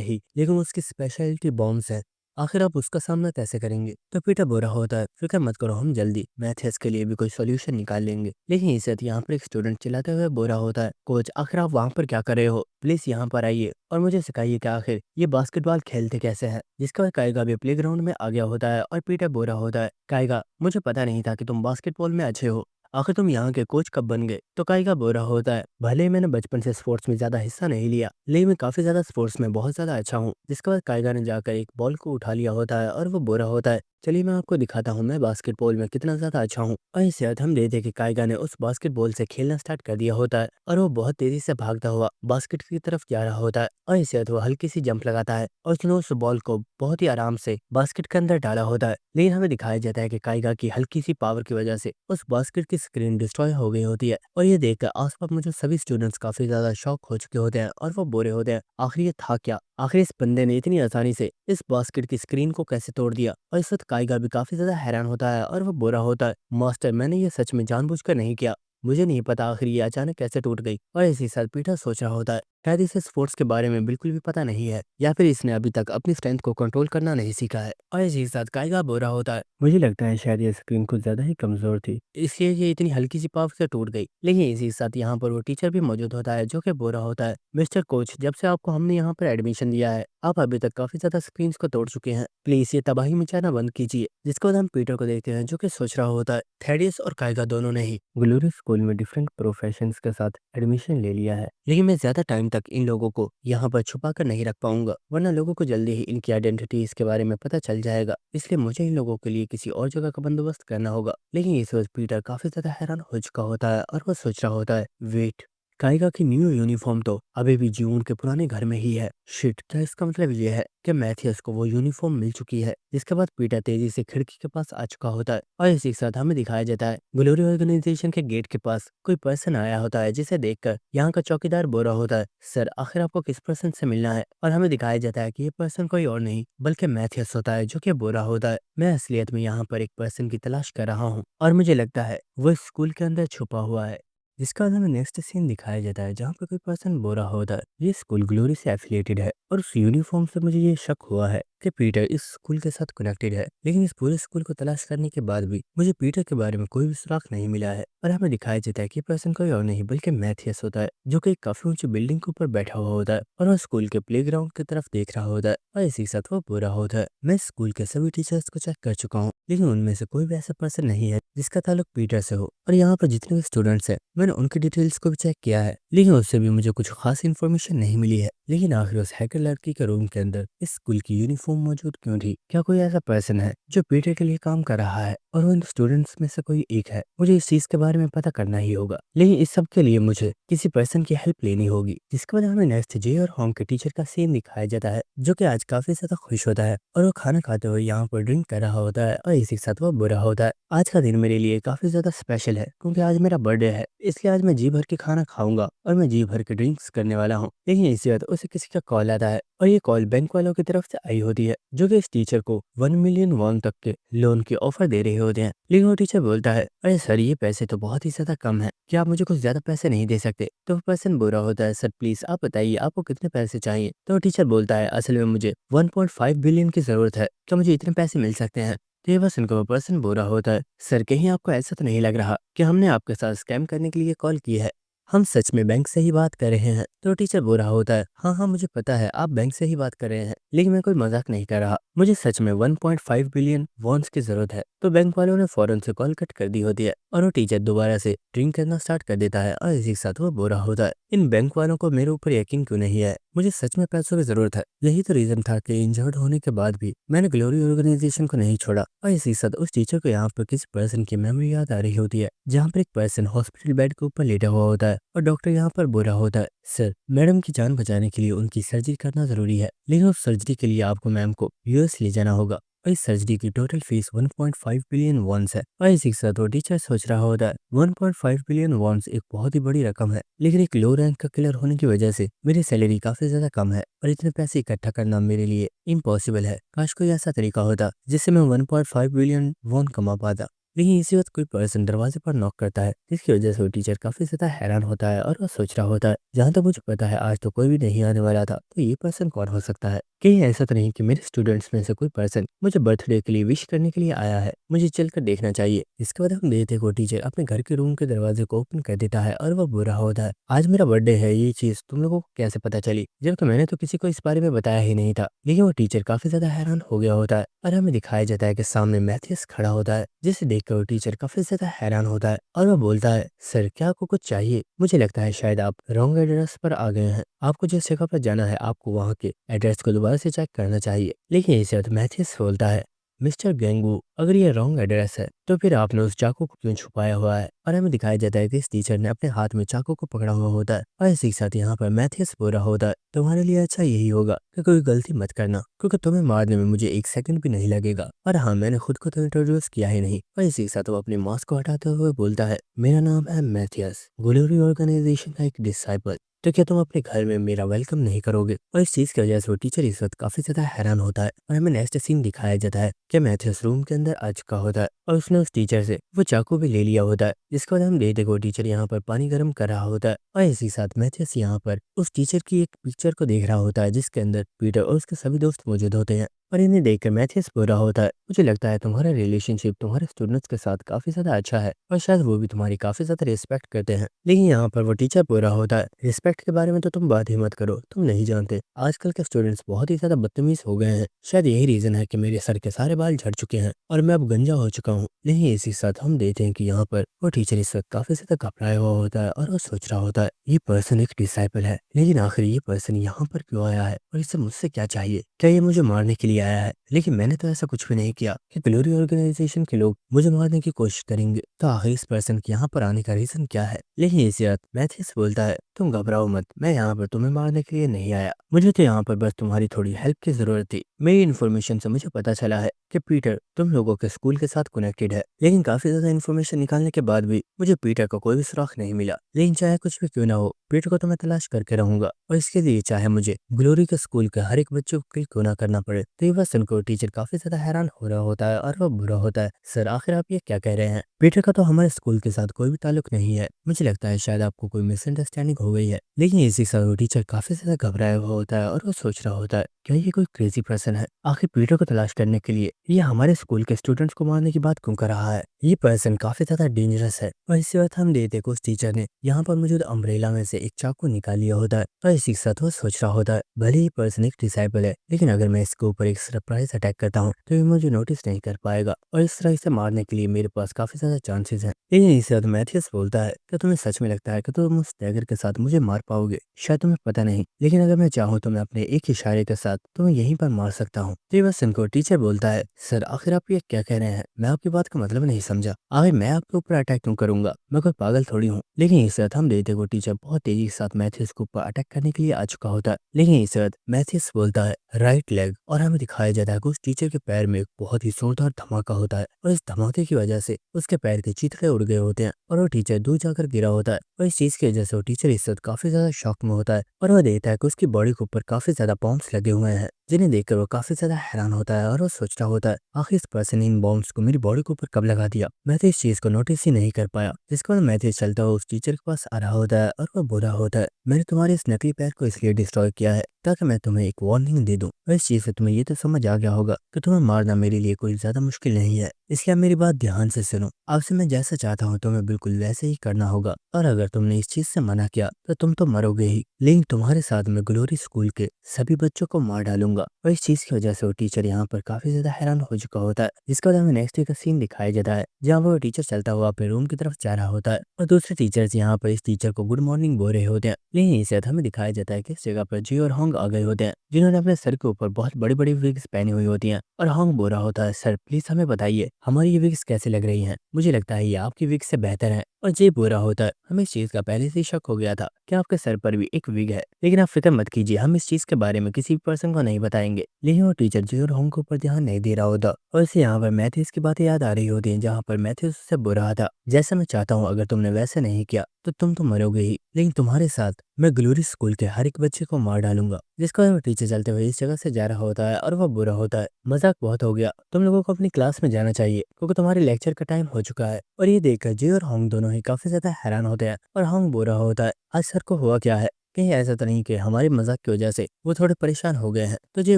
ही लेकिन उसकी स्पेशलिटी बॉम्ब्स है। आखिर आप उसका सामना कैसे करेंगे? तो पीटर बुरा होता है, फिक्र मत करो हम जल्दी मैथ्स के लिए भी कोई सॉल्यूशन निकाल लेंगे। लेकिन इस वक्त यहाँ पर एक स्टूडेंट चिल्लाते हुए बोरा होता है, कोच आखिर आप वहाँ पर क्या कर रहे हो? प्लीज यहाँ पर आइए और मुझे सिखाइए कि आखिर ये बास्केटबॉल खेलते कैसे हैं। जिसके बाद कायगा भी प्लेग्राउंड में आ गया होता है और पीटर बोरा होता है, कायगा मुझे पता नहीं था कि तुम बास्केटबॉल में अच्छे हो, आखिर तुम यहाँ के कोच कब बन गए? तो कायगा बोरा होता है, भले ही मैंने बचपन से स्पोर्ट्स में ज्यादा हिस्सा नहीं लिया लेकिन मैं काफी ज्यादा स्पोर्ट्स में बहुत ज्यादा अच्छा हूँ। जिसके बाद कायगा ने जाकर एक बॉल को उठा लिया होता है और वो बोरा होता है, चलिए मैं आपको दिखाता हूँ मैं बास्केटबॉल में कितना ज्यादा अच्छा हूँ। और इसके बाद हम देखते कि कायगा ने उस बास्केटबॉल से खेलना स्टार्ट कर दिया होता है और वो बहुत तेजी से भागता हुआ बास्केट की तरफ जा रहा होता है। और इसके बाद वो हल्की सी जंप लगाता है और उसने उस बॉल को बहुत ही आराम से बास्केट के अंदर डाला होता है। लेकिन हमें दिखाया जाता है कि कायगा की हल्की सी पावर की वजह से उस बास्केट की स्क्रीन डिस्ट्रॉय हो गई होती है। और ये देखकर आसपास में जो सभी स्टूडेंट्स काफी ज्यादा शॉक हो चुके होते हैं और वो बोरे होते हैं, आखिर ये था क्या? आखिर इस बंदे ने इतनी आसानी से इस बास्केट की स्क्रीन को कैसे तोड़ दिया? और इस वक्त कायगा भी काफी ज्यादा हैरान होता है और वो बुरा होता है, मास्टर मैंने ये सच में जानबूझकर नहीं किया, मुझे नहीं पता आखिर ये अचानक कैसे टूट गई। और इसी साथ पीटर सोच रहा होता है, शायद इसे स्पोर्ट्स के बारे में बिल्कुल भी पता नहीं है, या फिर इसने अभी तक अपनी स्ट्रेंथ को कंट्रोल करना नहीं सीखा है। और इसी के साथ काइगा बोरा होता है। मुझे लगता है शायद ये स्क्रीन कुछ ज्यादा ही कमजोर थी, इसलिए ये इतनी हल्की सी पाव से टूट गई। लेकिन इसी के साथ यहाँ पर वो टीचर भी मौजूद होता है जो कि बोरा होता है। मिस्टर कोच, जब से आपको हमने यहाँ पर एडमिशन दिया है, आप अभी तक काफी ज्यादा स्क्रीन को तोड़ चुके हैं। प्लीज ये तबाही मचाना बंद कीजिए। जिसके बाद हम पीटर को देखते हैं जो कि सोच रहा होता है थेडियस और काइगा दोनों ने ही ग्लोरी स्कूल में डिफरेंट प्रोफेशंस के साथ एडमिशन ले लिया है, लेकिन मैं ज्यादा टाइम तक इन लोगों को यहाँ पर छुपा कर नहीं रख पाऊंगा, वरना लोगों को जल्दी ही इनकी आइडेंटिटी इसके बारे में पता चल जाएगा। इसलिए मुझे इन लोगों के लिए किसी और जगह का बंदोबस्त करना होगा। लेकिन इस वक्त पीटर काफी ज्यादा हैरान हो चुका होता है और वो सोच रहा होता है, वेट, काइगा की न्यू यूनिफॉर्म तो अभी भी जून के पुराने घर में ही है। शिट, क्या इसका मतलब ये है कि मैथियस को वो यूनिफॉर्म मिल चुकी है। जिसके बाद पीटर तेजी से खिड़की के पास आ चुका होता है और इसी के साथ हमें दिखाया जाता है ग्लोरी ऑर्गेनाइजेशन के गेट के पास कोई पर्सन आया होता है, जिसे देखकर यहाँ का चौकीदार बोरा होता है, सर आखिर आपको किस पर्सन से मिलना है। और हमें दिखाया जाता है कि ये पर्सन कोई और नहीं बल्कि मैथियस होता है जो कि बोरा होता है। मैं असलियत में यहाँ पर एक पर्सन की तलाश कर रहा हूँ और मुझे लगता है वो स्कूल के अंदर छुपा हुआ है। जिसका बाद हमें नेक्स्ट सीन दिखाया जाता है जहाँ पे कोई पर्सन बोरा होता है। ये स्कूल ग्लोरी से एफिलिएटेड है और उस यूनिफॉर्म से मुझे ये शक हुआ है कि पीटर इस स्कूल के साथ कनेक्टेड है। लेकिन इस पूरे स्कूल को तलाश करने के बाद भी मुझे पीटर के बारे में कोई भी सुराग नहीं मिला है। और हमें दिखाया जाता है कि पर्सन कोई और नहीं बल्कि मैथियस होता है जो कि एक काफी ऊंची बिल्डिंग के ऊपर बैठा हुआ होता है और वो स्कूल के प्लेग्राउंड की तरफ देख रहा होता है और इसी के साथ वो बोरा होता है। मैं स्कूल के सभी टीचर्स को चेक कर चुका हूँ, लेकिन उनमें से कोई भी ऐसा पर्सन नहीं है जिसका ताल्लुक पीटर से हो। और यहाँ पर जितने भी स्टूडेंट्स हैं मैंने उनकी डिटेल्स को भी चेक किया है, लेकिन उससे भी मुझे कुछ खास इन्फॉर्मेशन नहीं मिली है। लेकिन आखिर उस हैकर लड़की के रूम के अंदर इस स्कूल की यूनिफॉर्म मौजूद क्यों थी? क्या कोई ऐसा पर्सन है जो पीटर के लिए काम कर रहा है और वो इन स्टूडेंट्स में से कोई एक है? मुझे इस चीज के बारे में पता करना ही होगा, लेकिन इस सब के लिए मुझे किसी पर्सन की हेल्प लेनी होगी। जिसके बाद हमें नेक्स्ट जे और होंग के टीचर का सीन दिखाया जाता है जो कि आज काफी ज्यादा खुश होता है और वो खाना खाते हुए यहाँ पर ड्रिंक कर रहा होता है और इसी के साथ वो बुरा होता है। आज का दिन मेरे लिए काफी ज्यादा स्पेशल है क्योंकि आज मेरा बर्थडे है, इसलिए आज मैं जी भर के खाना खाऊंगा और मैं जी भर के ड्रिंक्स करने वाला हूँ। लेकिन इसी वक्त उसे किसी का कॉल आता है और ये कॉल बैंक वालों की तरफ से आई होती है जो कि इस टीचर को 1 मिलियन वॉन तक के लोन की ऑफर दे रहे होते हैं। लेकिन वो टीचर बोलता है, अरे सर ये पैसे तो बहुत ही ज्यादा कम है, क्या आप मुझे कुछ ज्यादा पैसे नहीं दे सकते? तो वो पर्सन बुरा होता है, सर प्लीज आप बताइए आपको कितने पैसे चाहिए? तो वो टीचर बोलता है, असल में मुझे 1.5 बिलियन की जरूरत है, क्या मुझे इतने पैसे मिल सकते हैं? तो ये बस इनको पर्सन बुरा होता है, सर कहीं आपको ऐसा तो नहीं लग रहा कि हमने आपके साथ स्कैम करने के लिए कॉल की है? हम सच में बैंक से ही बात कर रहे हैं। तो टीचर बुरा होता है, हाँ हाँ मुझे पता है आप बैंक से ही बात कर रहे हैं, लेकिन मैं कोई मजाक नहीं कर रहा, मुझे सच में 1.5 बिलियन वॉन्स की जरूरत है। तो बैंक वालों ने फौरन से कॉल कट कर दी होती है और वो टीचर दोबारा से ड्रिंक करना स्टार्ट कर देता है और इसी के साथ वो बुरा होता है। इन बैंक वालों को मेरे ऊपर यकीन क्यों नहीं है? मुझे सच में पैसों की जरूरत है। यही तो रीजन था कि इंजर्ड होने के बाद भी मैंने ग्लोरी ऑर्गेनाइजेशन को नहीं छोड़ा। और इसी के साथ उस टीचर को यहाँ पर किसी पर्सन की मेमोरी याद आ रही होती है जहाँ पर एक पर्सन हॉस्पिटल बेड के ऊपर लेटा हुआ होता है और डॉक्टर यहाँ पर बुरा होता है, सर मैडम की जान बचाने के लिए उनकी सर्जरी करना जरूरी है, लेकिन उस सर्जरी के लिए आपको मैम को यूएस ले जाना होगा और इस सर्जरी की टोटल फीस 1.5 बिलियन वॉन्स है। और इसी के साथ वो टीचर सोच रहा होता है 1.5 बिलियन वॉन्स एक बहुत ही बड़ी रकम है, लेकिन एक लो रैंक का किलर होने की वजह से मेरी सैलरी काफी ज्यादा कम है और इतने पैसे इकट्ठा करना मेरे लिए इम्पॉसिबल है। काश कोई ऐसा तरीका होता जिससे मैं 1.5 बिलियन वॉन कमा पाता। लेकिन इसी वक्त कोई पर्सन दरवाजे पर नॉक करता है, जिसकी वजह से वो टीचर काफी ज्यादा हैरान होता है और वो सोच रहा होता है, जहाँ तक मुझे पता है आज तो कोई भी नहीं आने वाला था, तो ये पर्सन कौन हो सकता है? कहीं ऐसा तो नहीं कि मेरे स्टूडेंट्स में से कोई पर्सन मुझे बर्थडे के लिए विश करने के लिए आया है? मुझे चलकर देखना चाहिए। इसके बाद हम देखते को टीचर अपने घर के रूम के दरवाजे को ओपन कर देता है और वो बुरा होता है, आज मेरा बर्थडे है, ये चीज तुम लोगों को कैसे पता चली? जबकि मैंने तो किसी को इस बारे में बताया ही नहीं था। लेकिन वो टीचर काफी ज्यादा हैरान हो गया होता है और हमें दिखाया जाता है कि सामने मैथियस खड़ा होता है, जिसे देखकर वो टीचर काफी ज्यादा हैरान होता है और वो बोलता है, सर क्या आपको कुछ चाहिए? मुझे लगता है शायद आप रॉन्ग एड्रेस पर आ गए हैं, आपको जिस जगह पर जाना है आपको वहाँ के एड्रेस को दोबारा से चेक करना चाहिए। लेकिन इस वक्त मैथियस बोलता है, मिस्टर गेंगू अगर ये रॉन्ग एड्रेस है तो फिर आपने उस चाकू को क्यों छुपाया हुआ है? और हमें दिखाया जाता है कि इस टीचर ने अपने हाथ में चाकू को पकड़ा हुआ होता है और इसी के साथ यहाँ पर मैथियस बोल होता है, तुम्हारे लिए अच्छा यही होगा कि कोई गलती मत करना, क्योंकि तुम्हें मारने में मुझे 1 सेकंड भी नहीं लगेगा। और हाँ मैंने खुद को तो इंट्रोड्यूस किया ही नहीं। और इसी के साथ वो अपनी मास्क को हटाते हुए बोलता है, मेरा नाम है मैथियस, ग्लोरी ऑर्गेनाइजेशन का एक डिसाइपल। तो क्या तुम अपने घर में मेरा वेलकम नहीं करोगे। और इस चीज की वजह से वो टीचर इस वक्त काफी ज्यादा हैरान होता है और हमें नेक्स्ट सीन दिखाया जाता है कि मैथ्यूस रूम के अंदर आ चुका होता है और उसने उस टीचर से वो चाकू भी ले लिया होता है। जिसके बाद हम देखते वो टीचर यहाँ पर पानी गर्म कर रहा होता है और इसी साथ मैथ्यूस यहाँ पर उस टीचर की एक पिक्चर को देख रहा होता है जिसके अंदर पीटर और उसके सभी दोस्त मौजूद होते हैं। और इन्हें देखकर मैथ्यूस बोल रहा होता है, मुझे लगता है तुम्हारा रिलेशनशिप तुम्हारे स्टूडेंट्स के साथ काफी ज्यादा अच्छा है और शायद वो भी तुम्हारी काफी ज्यादा रिस्पेक्ट करते हैं। लेकिन यहाँ पर वो टीचर बोल रहा होता है, रिस्पेक्ट के बारे में तो तुम बात ही मत करो, तुम नहीं जानते आजकल के स्टूडेंट्स बहुत ही ज्यादा बदतमीज हो गए हैं। शायद यही रीजन है कि मेरे सर के सारे बाल झड़ चुके हैं और मैं अब गंजा हो चुका हूँ। लेकिन इसी साथ हम देखते हैं कि यहाँ पर वो टीचर इस वक्त काफी ज्यादा घबराया हुआ होता है और वो सोच रहा होता है ये पर्सन एक डिसाइपल है, लेकिन आखिर ये पर्सन यहाँ पर क्यों आया है और इससे मुझसे क्या चाहिए। क्या ये मुझे मारने के लिए आया है? लेकिन मैंने तो ऐसा कुछ भी नहीं किया कि ग्लोरी ऑर्गेनाइजेशन के लोग मुझे मारने की कोशिश करेंगे। तो आखिर इस पर्सन के यहाँ पर आने का रीजन क्या है। लेकिन इसी रात मैथ्यूस बोलता है, तुम घबराओ मत, मैं यहाँ पर तुम्हें मारने के लिए नहीं आया, मुझे तो यहाँ पर बस तुम्हारी थोड़ी हेल्प की जरूरत थी। मेरी इन्फॉर्मेशन से मुझे पता चला है कि पीटर तुम लोगों के स्कूल के साथ कनेक्टेड है। लेकिन काफी ज्यादा इन्फॉर्मेशन निकालने के बाद भी मुझे पीटर का कोई भी सुराग नहीं मिला। लेकिन चाहे कुछ भी क्यों ना हो, पीटर को तो मैं तलाश करके रहूंगा और इसके लिए चाहे मुझे ग्लोरी के स्कूल के हर एक बच्चे को किल क्यों ना करना पड़े। तो ये बात सुनकर टीचर काफी ज्यादा हैरान हो रहा होता है और वो बुरा होता है, सर आखिर आप ये क्या कह रहे हैं, पीटर का तो हमारे स्कूल के साथ कोई भी ताल्लुक नहीं है, मुझे लगता है शायद आपको कोई मिसअंडरस्टैंडिंग हो गई है। लेकिन इसी साथ वो टीचर काफी ज्यादा घबराया हुआ होता है और वो सोच रहा होता है क्या ये कोई क्रेजी पर्सन है, आखिर पीटर को तलाश करने के लिए ये हमारे स्कूल के स्टूडेंट्स को मारने की बात क्यों कर रहा है। ये पर्सन काफी ज्यादा डेंजरस है। और इसी वक्त हम देखते उस टीचर ने यहाँ पर मौजूद अम्ब्रेला में से एक चाकू निकाल लिया होता है और इसी के साथ वो सोच रहा होता है भले ही पर्सन एक डिसाइपल है, लेकिन अगर मैं इसके ऊपर एक सरप्राइज अटैक करता हूँ तो ये मुझे नोटिस नहीं कर पाएगा और इस तरह इसे मारने के लिए मेरे पास काफी ज्यादा चांसेस हैं। लेकिन इसी वक्त मैथ्यूस बोलता है कि तुम्हें सच में लगता है कि तुम उस डैगर के साथ मुझे मार पाओगे, शायद तुम्हें पता नहीं, लेकिन अगर मैं चाहूँ तो मैं अपने एक इशारे के साथ तुम्हें यहीं पर मार सकता हूँ। तो ये बस इनको टीचर बोलता है, सर आखिर आप ये क्या कह रहे हैं, मैं आपकी बात का मतलब नहीं समझा, आखिर मैं आपके ऊपर अटैक क्यों करूंगा, मैं कोई पागल थोड़ी हूँ। लेकिन इस वक्त हम देखते को टीचर बहुत तेजी के साथ मैथ्यूस के ऊपर अटैक करने के लिए आ चुका होता है। लेकिन इस वक्त मैथ्यूस बोलता है राइट लेग और हमें दिखाया जाता है कि उस टीचर के पैर में एक बहुत ही जोरदार धमाका होता है और इस धमाके की वजह से उसके पैर के चिथड़े उड़ गए होते हैं और वो टीचर दूर जाकर गिरा होता है। और इस चीज की वजह से वो टीचर इस वक्त काफी ज्यादा शॉक में होता है और वो देखता है कि उसकी बॉडी के ऊपर काफी ज्यादा बॉम्ब्स लगे हुए हैं, जिन्हें देखकर वो काफी ज्यादा हैरान होता है और वो सोच रहा होता है आखिर इस पर्सन ने इन बॉम्ब्स को मेरी बॉडी के ऊपर कब लगा दिया, मैं तो इस चीज को नोटिस ही नहीं कर पाया। जिसके बाद मैथ्यूस चलता हुआ उस टीचर के पास आ रहा होता है और वो बोल रहा होता है, मैंने तुम्हारे इस नकली पैर को इसलिए डिस्ट्रॉय किया है ताकि मैं तुम्हें एक वार्निंग दे दूं और इस चीज से तुम्हें ये तो समझ आ गया होगा कि तुम्हें मारना मेरे लिए कोई ज्यादा मुश्किल नहीं है, इसलिए आप मेरी बात ध्यान से सुनो, आपसे मैं जैसा चाहता हूँ तुम्हें बिल्कुल वैसे ही करना होगा और अगर तुमने इस चीज से मना किया तो तुम तो मरोगे ही, लेकिन तुम्हारे साथ मैं ग्लोरी स्कूल के सभी बच्चों को मार डालूंगा। और इस चीज की वजह से वो टीचर यहाँ पर काफी ज्यादा हैरान हो चुका होता है। जिसके बाद हमें नेक्स्ट डे का सीन दिखाया जाता है जहाँ पर वो टीचर चलता हुआ अपने रूम की तरफ जा रहा होता है और दूसरे टीचर्स यहाँ पर इस टीचर को गुड मॉर्निंग बोल रहे होते हैं। लेकिन इस हमें दिखाया जाता है कि इस जगह पर जी और होंग आ गए होते हैं जिन्होंने अपने सर के ऊपर बहुत बड़ी बड़ी विग्स पहनी हुई होती हैं और होंग बोल रहा होता है, सर प्लीज हमें बताइए हमारी ये विग्स कैसे लग रही हैं, मुझे लगता है ये आपकी विग्स से बेहतर है। और जे बोल रहा होता है, हमें इस चीज का पहले से ही शक हो गया था कि आपके सर पर भी एक विग है, लेकिन आप फिक्र मत कीजिए, हम इस चीज के बारे में किसी पर्सन को नहीं बताएंगे। लेकिन वो टीचर जी और होंग के ऊपर ध्यान नहीं दे रहा होता और इसे यहाँ पर मैथ्यूस की बातें याद आ रही होती हैं जहाँ पर मैथ्यूस उससे बोल रहा था, जैसा मैं चाहता हूँ अगर तुमने वैसे नहीं किया तो तुम तो मरोगे ही, लेकिन तुम्हारे साथ मैं ग्लोरी स्कूल के हर एक बच्चे को मार डालूंगा। जिसका वो टीचर चलते हुए इस जगह से जा रहा होता है और वो बुरा होता है, मजाक बहुत हो गया, तुम लोगों को अपनी क्लास में जाना चाहिए क्योंकि तुम्हारे लेक्चर का टाइम हो चुका है। और ये देखकर जे और होंग दोनों ही काफी ज्यादा हैरान होते हैं और होंग बुरा होता है, आज सर को हुआ क्या है, कहीं ऐसा तो नहीं कि हमारे मजाक की वजह से वो थोड़े परेशान हो गए हैं। तो ये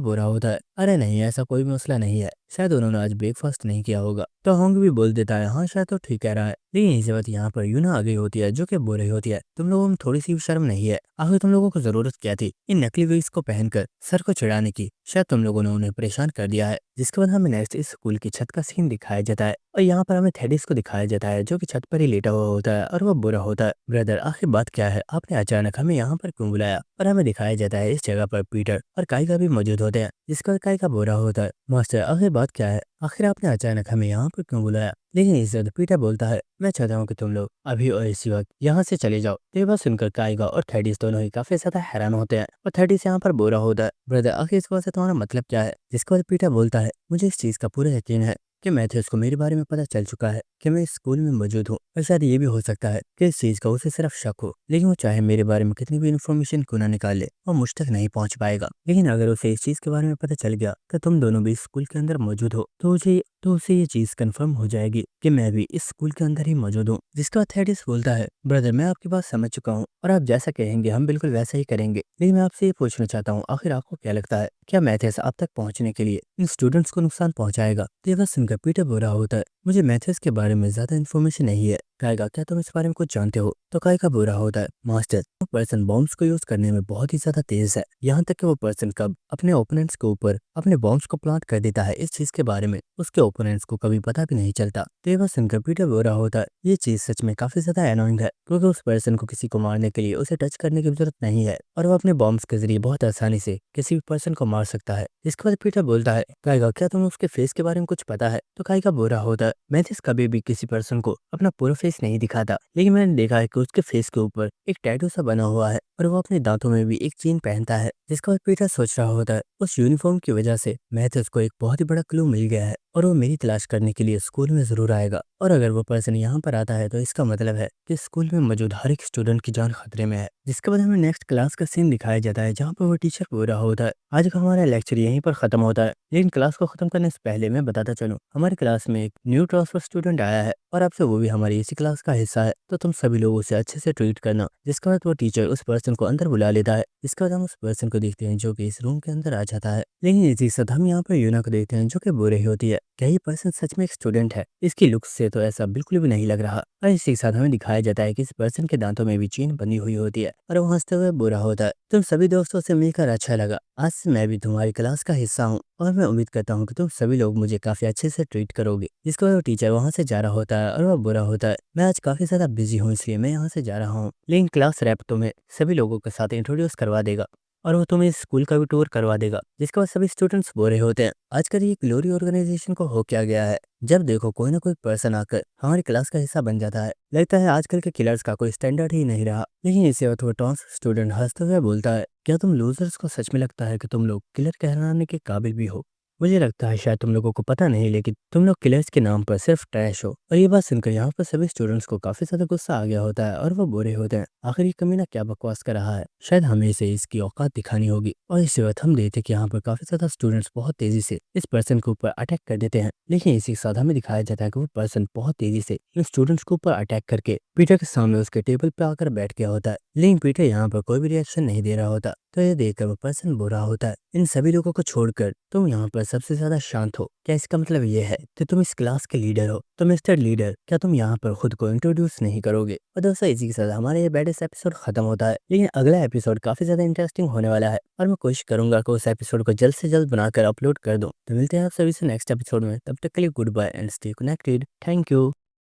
बुरा होता है, अरे नहीं ऐसा कोई मसला नहीं है, शायद उन्होंने आज ब्रेकफास्ट नहीं किया होगा। तो होंग भी बोल देता है, हाँ शायद तो ठीक कह रहा है। लेकिन इसी वक्त यहाँ पर यूना आ गई होती है जो कि बोल रही होती है, तुम लोगों में थोड़ी सी भी शर्म नहीं है, आखिर तुम लोगों को जरूरत क्या थी इन नकली विग्स को पहनकर सर को चिढ़ाने की, शायद तुम लोगों ने उन्हें परेशान कर दिया है। जिसके बाद हमें नेक्स्ट इस स्कूल की छत का सीन दिखाया जाता है और यहाँ पर हमें थेडिस को दिखाया जाता है जो कि छत पर ही लेटा हुआ होता है और वो बुरा होता है, ब्रदर आखिर बात क्या है, आपने अचानक हमें यहाँ पर क्यों बुलाया। और हमें दिखाया जाता है इस जगह पर पीटर और काइका भी मौजूद होते हैं। जिसका काइका बुरा होता है, मास्टर आखिर बात क्या है, आखिर आपने अचानक हमें यहाँ पर क्यों बुलाया। लेकिन इस वक्त पीटर बोलता है, मैं चाहता हूँ कि तुम लोग अभी और इसी वक्त यहाँ से चले जाओ। तो ये बात सुनकर काइगा और थेडिस दोनों ही काफी ज्यादा हैरान होते हैं और थेडिस यहाँ पर बुरा होता है, ब्रदर आखिर इस बात से तुम्हारा मतलब क्या है। जिसके बाद पीटर बोलता है, मुझे इस चीज का पूरा यकीन है कि मैथ्यूस को मेरे बारे में पता चल चुका है कि मैं इस स्कूल में मौजूद हूँ, और शायद ये भी हो सकता है कि इस चीज का उसे सिर्फ शक हो, लेकिन वो चाहे मेरे बारे में कितनी भी इन्फॉर्मेशन क्यों ना निकाले और मुझ तक नहीं पहुंच पाएगा। लेकिन अगर उसे इस चीज के बारे में पता चल गया कि तुम दोनों भी इस स्कूल के अंदर मौजूद हो, तो उसे ये चीज कंफर्म हो जाएगी कि मैं भी इस स्कूल के अंदर ही मौजूद हूँ। जिसके बाद थेडिस बोलता है, ब्रदर मैं आपकी बात समझ चुका हूँ और आप जैसा कहेंगे हम बिल्कुल वैसा ही करेंगे, लेकिन मैं आपसे ये पूछना चाहता हूँ, आखिर आपको क्या लगता है, क्या मैथ्यूस आप तक पहुंचने के लिए इन स्टूडेंट्स को नुकसान पहुंचाएगा? तो ये बात सुनकर पीटर बुरा होता है, मुझे मैथ्यूस के बारे में ज्यादा इन्फॉर्मेशन नहीं है। कहेगा, क्या तुम इस बारे में कुछ जानते हो? तो कायका बुरा होता है, मास्टर वो पर्सन बॉम्ब्स को यूज करने में बहुत ही ज्यादा तेज है, यहाँ तक कि वो पर्सन कब अपने ओपोनेंट्स के ऊपर अपने बॉम्ब्स को प्लांट कर देता है, इस चीज के बारे में उसके ओपोनेंट्स को कभी पता भी नहीं चलता। तो ये बात सुनकर पीटर बुरा होता है, ये चीज सच में काफी ज्यादा एनोइंग है, क्योंकि उस पर्सन को किसी को मारने के लिए उसे टच करने की जरूरत नहीं है और वो अपने बॉम्ब्स के जरिए बहुत आसानी से किसी भी पर्सन को मार सकता है। इसके बाद पीटर बोलता है, कायगा क्या तुम्हें उसके फेस के बारे में कुछ पता है? तो कायगा बुरा होता है, मैथ्यूस कभी भी किसी पर्सन को अपना पूरा फेस नहीं दिखाता, लेकिन मैंने देखा है कि उसके फेस के ऊपर एक टैटू सा बना हुआ है और वो अपने दांतों में भी एक चेन पहनता है। जिसका बाद पीटर सोच रहा होता है, उस यूनिफॉर्म की वजह से मैथ्यूस को एक बहुत ही बड़ा क्लू मिल गया है और वो मेरी तलाश करने के लिए स्कूल में जरूर आएगा, और अगर वो पर्सन यहाँ पर आता है तो इसका मतलब है कि स्कूल में मौजूद हर एक स्टूडेंट की जान खतरे में है। जिसके बाद हमें नेक्स्ट क्लास का सीन दिखाया जाता है, जहाँ पर वो टीचर बोल रहा होता है, आज का हमारा लेक्चर यहीं पर खत्म होता है, लेकिन क्लास को खत्म करने से पहले मैं बताता चलूँ, हमारी क्लास में एक न्यू ट्रांसफर स्टूडेंट आया है और आपसे वो भी हमारी इसी क्लास का हिस्सा है, तो तुम सभी लोग उसे अच्छे से ट्रीट करना। जिसके बाद वो टीचर उस पर्सन को अंदर बुला लेता है। इसके बाद हम उस पर्सन को देखते हैं जो कि इस रूम के अंदर आ जाता है, लेकिन इसी साथ हम यहाँ पर यूना को देखते हैं जो कि बुरे ही होती है। क्या ये पर्सन सच में एक स्टूडेंट है? इसकी लुक्स से तो ऐसा बिल्कुल भी नहीं लग रहा। और इसी के साथ हमें दिखाया जाता है कि इस पर्सन के दांतों में भी चेन बनी हुई होती है और वो हंसते हुए बुरा होता है, तुम सभी दोस्तों से मिलकर अच्छा लगा, आज से मैं भी तुम्हारी क्लास का हिस्सा हूँ और मैं उम्मीद करता हूँ कि तुम सभी लोग मुझे काफी अच्छे से ट्रीट करोगे। जिसके बाद वो टीचर वहाँ से जा रहा होता है और वह बुरा होता है, मैं आज काफी ज्यादा बिजी हूँ इसलिए मैं यहाँ से जा रहा हूँ, लेकिन क्लास रैप तुम्हें सभी लोगों के साथ इंट्रोड्यूस करवा देगा और वो तुम्हें स्कूल का भी टूर करवा देगा। जिसके बाद सभी स्टूडेंट्स बोरे होते हैं, आजकल ये ग्लोरी ऑर्गेनाइजेशन को हो क्या गया है, जब देखो कोई ना कोई पर्सन आकर हमारी क्लास का हिस्सा बन जाता है, लगता है आजकल के किलर्स का कोई स्टैंडर्ड ही नहीं रहा। लेकिन इसे वक्त वो टॉन्स स्टूडेंट हंसते हुए बोलता है, क्या तुम लूजर्स को सच में लगता है कि तुम लोग किलर कहलाने के काबिल भी हो? मुझे लगता है शायद तुम लोगों को पता नहीं, लेकिन तुम लोग किलर्स के नाम पर सिर्फ ट्रैश हो। और ये बात सुनकर यहाँ पर सभी स्टूडेंट्स को काफी ज्यादा गुस्सा आ गया होता है और वो बुरे होते हैं, आखिर ये कमीना क्या बकवास कर रहा है, शायद हमें इसे इसकी औकात दिखानी होगी। और इसी वक्त हम देखते कि यहाँ पर काफी ज्यादा स्टूडेंट्स बहुत तेजी से इस पर्सन के ऊपर अटैक कर देते हैं, लेकिन इसी के साथ हमें दिखाया जाता है कि वो पर्सन बहुत तेजी से इन स्टूडेंट्स के ऊपर अटैक करके पीटर के सामने उसके टेबल पे आकर बैठ गया होता है, लेकिन पीटर यहाँ पर कोई भी रिएक्शन नहीं दे रहा होता। तो ये देखकर वो पर्सन बुरा होता है, इन सभी लोगों को छोड़कर तुम यहाँ पर सबसे ज्यादा शांत हो, क्या इसका मतलब ये है कि तुम इस क्लास के लीडर हो? तो मिस्टर लीडर, क्या तुम यहाँ पर खुद को इंट्रोड्यूस नहीं करोगे? और दोस्तों इसी के साथ हमारा ये बैडेस्ट एपिसोड खत्म होता है, लेकिन अगला एपिसोड काफी ज्यादा इंटरेस्टिंग होने वाला है और मैं कोशिश करूंगा कि उस एपिसोड को जल्द से जल्द बनाकर अपलोड कर दूं। तो मिलते हैं आप सभी से नेक्स्ट एपिसोड में, तब तक के लिए good bye and stay connected. Thank you.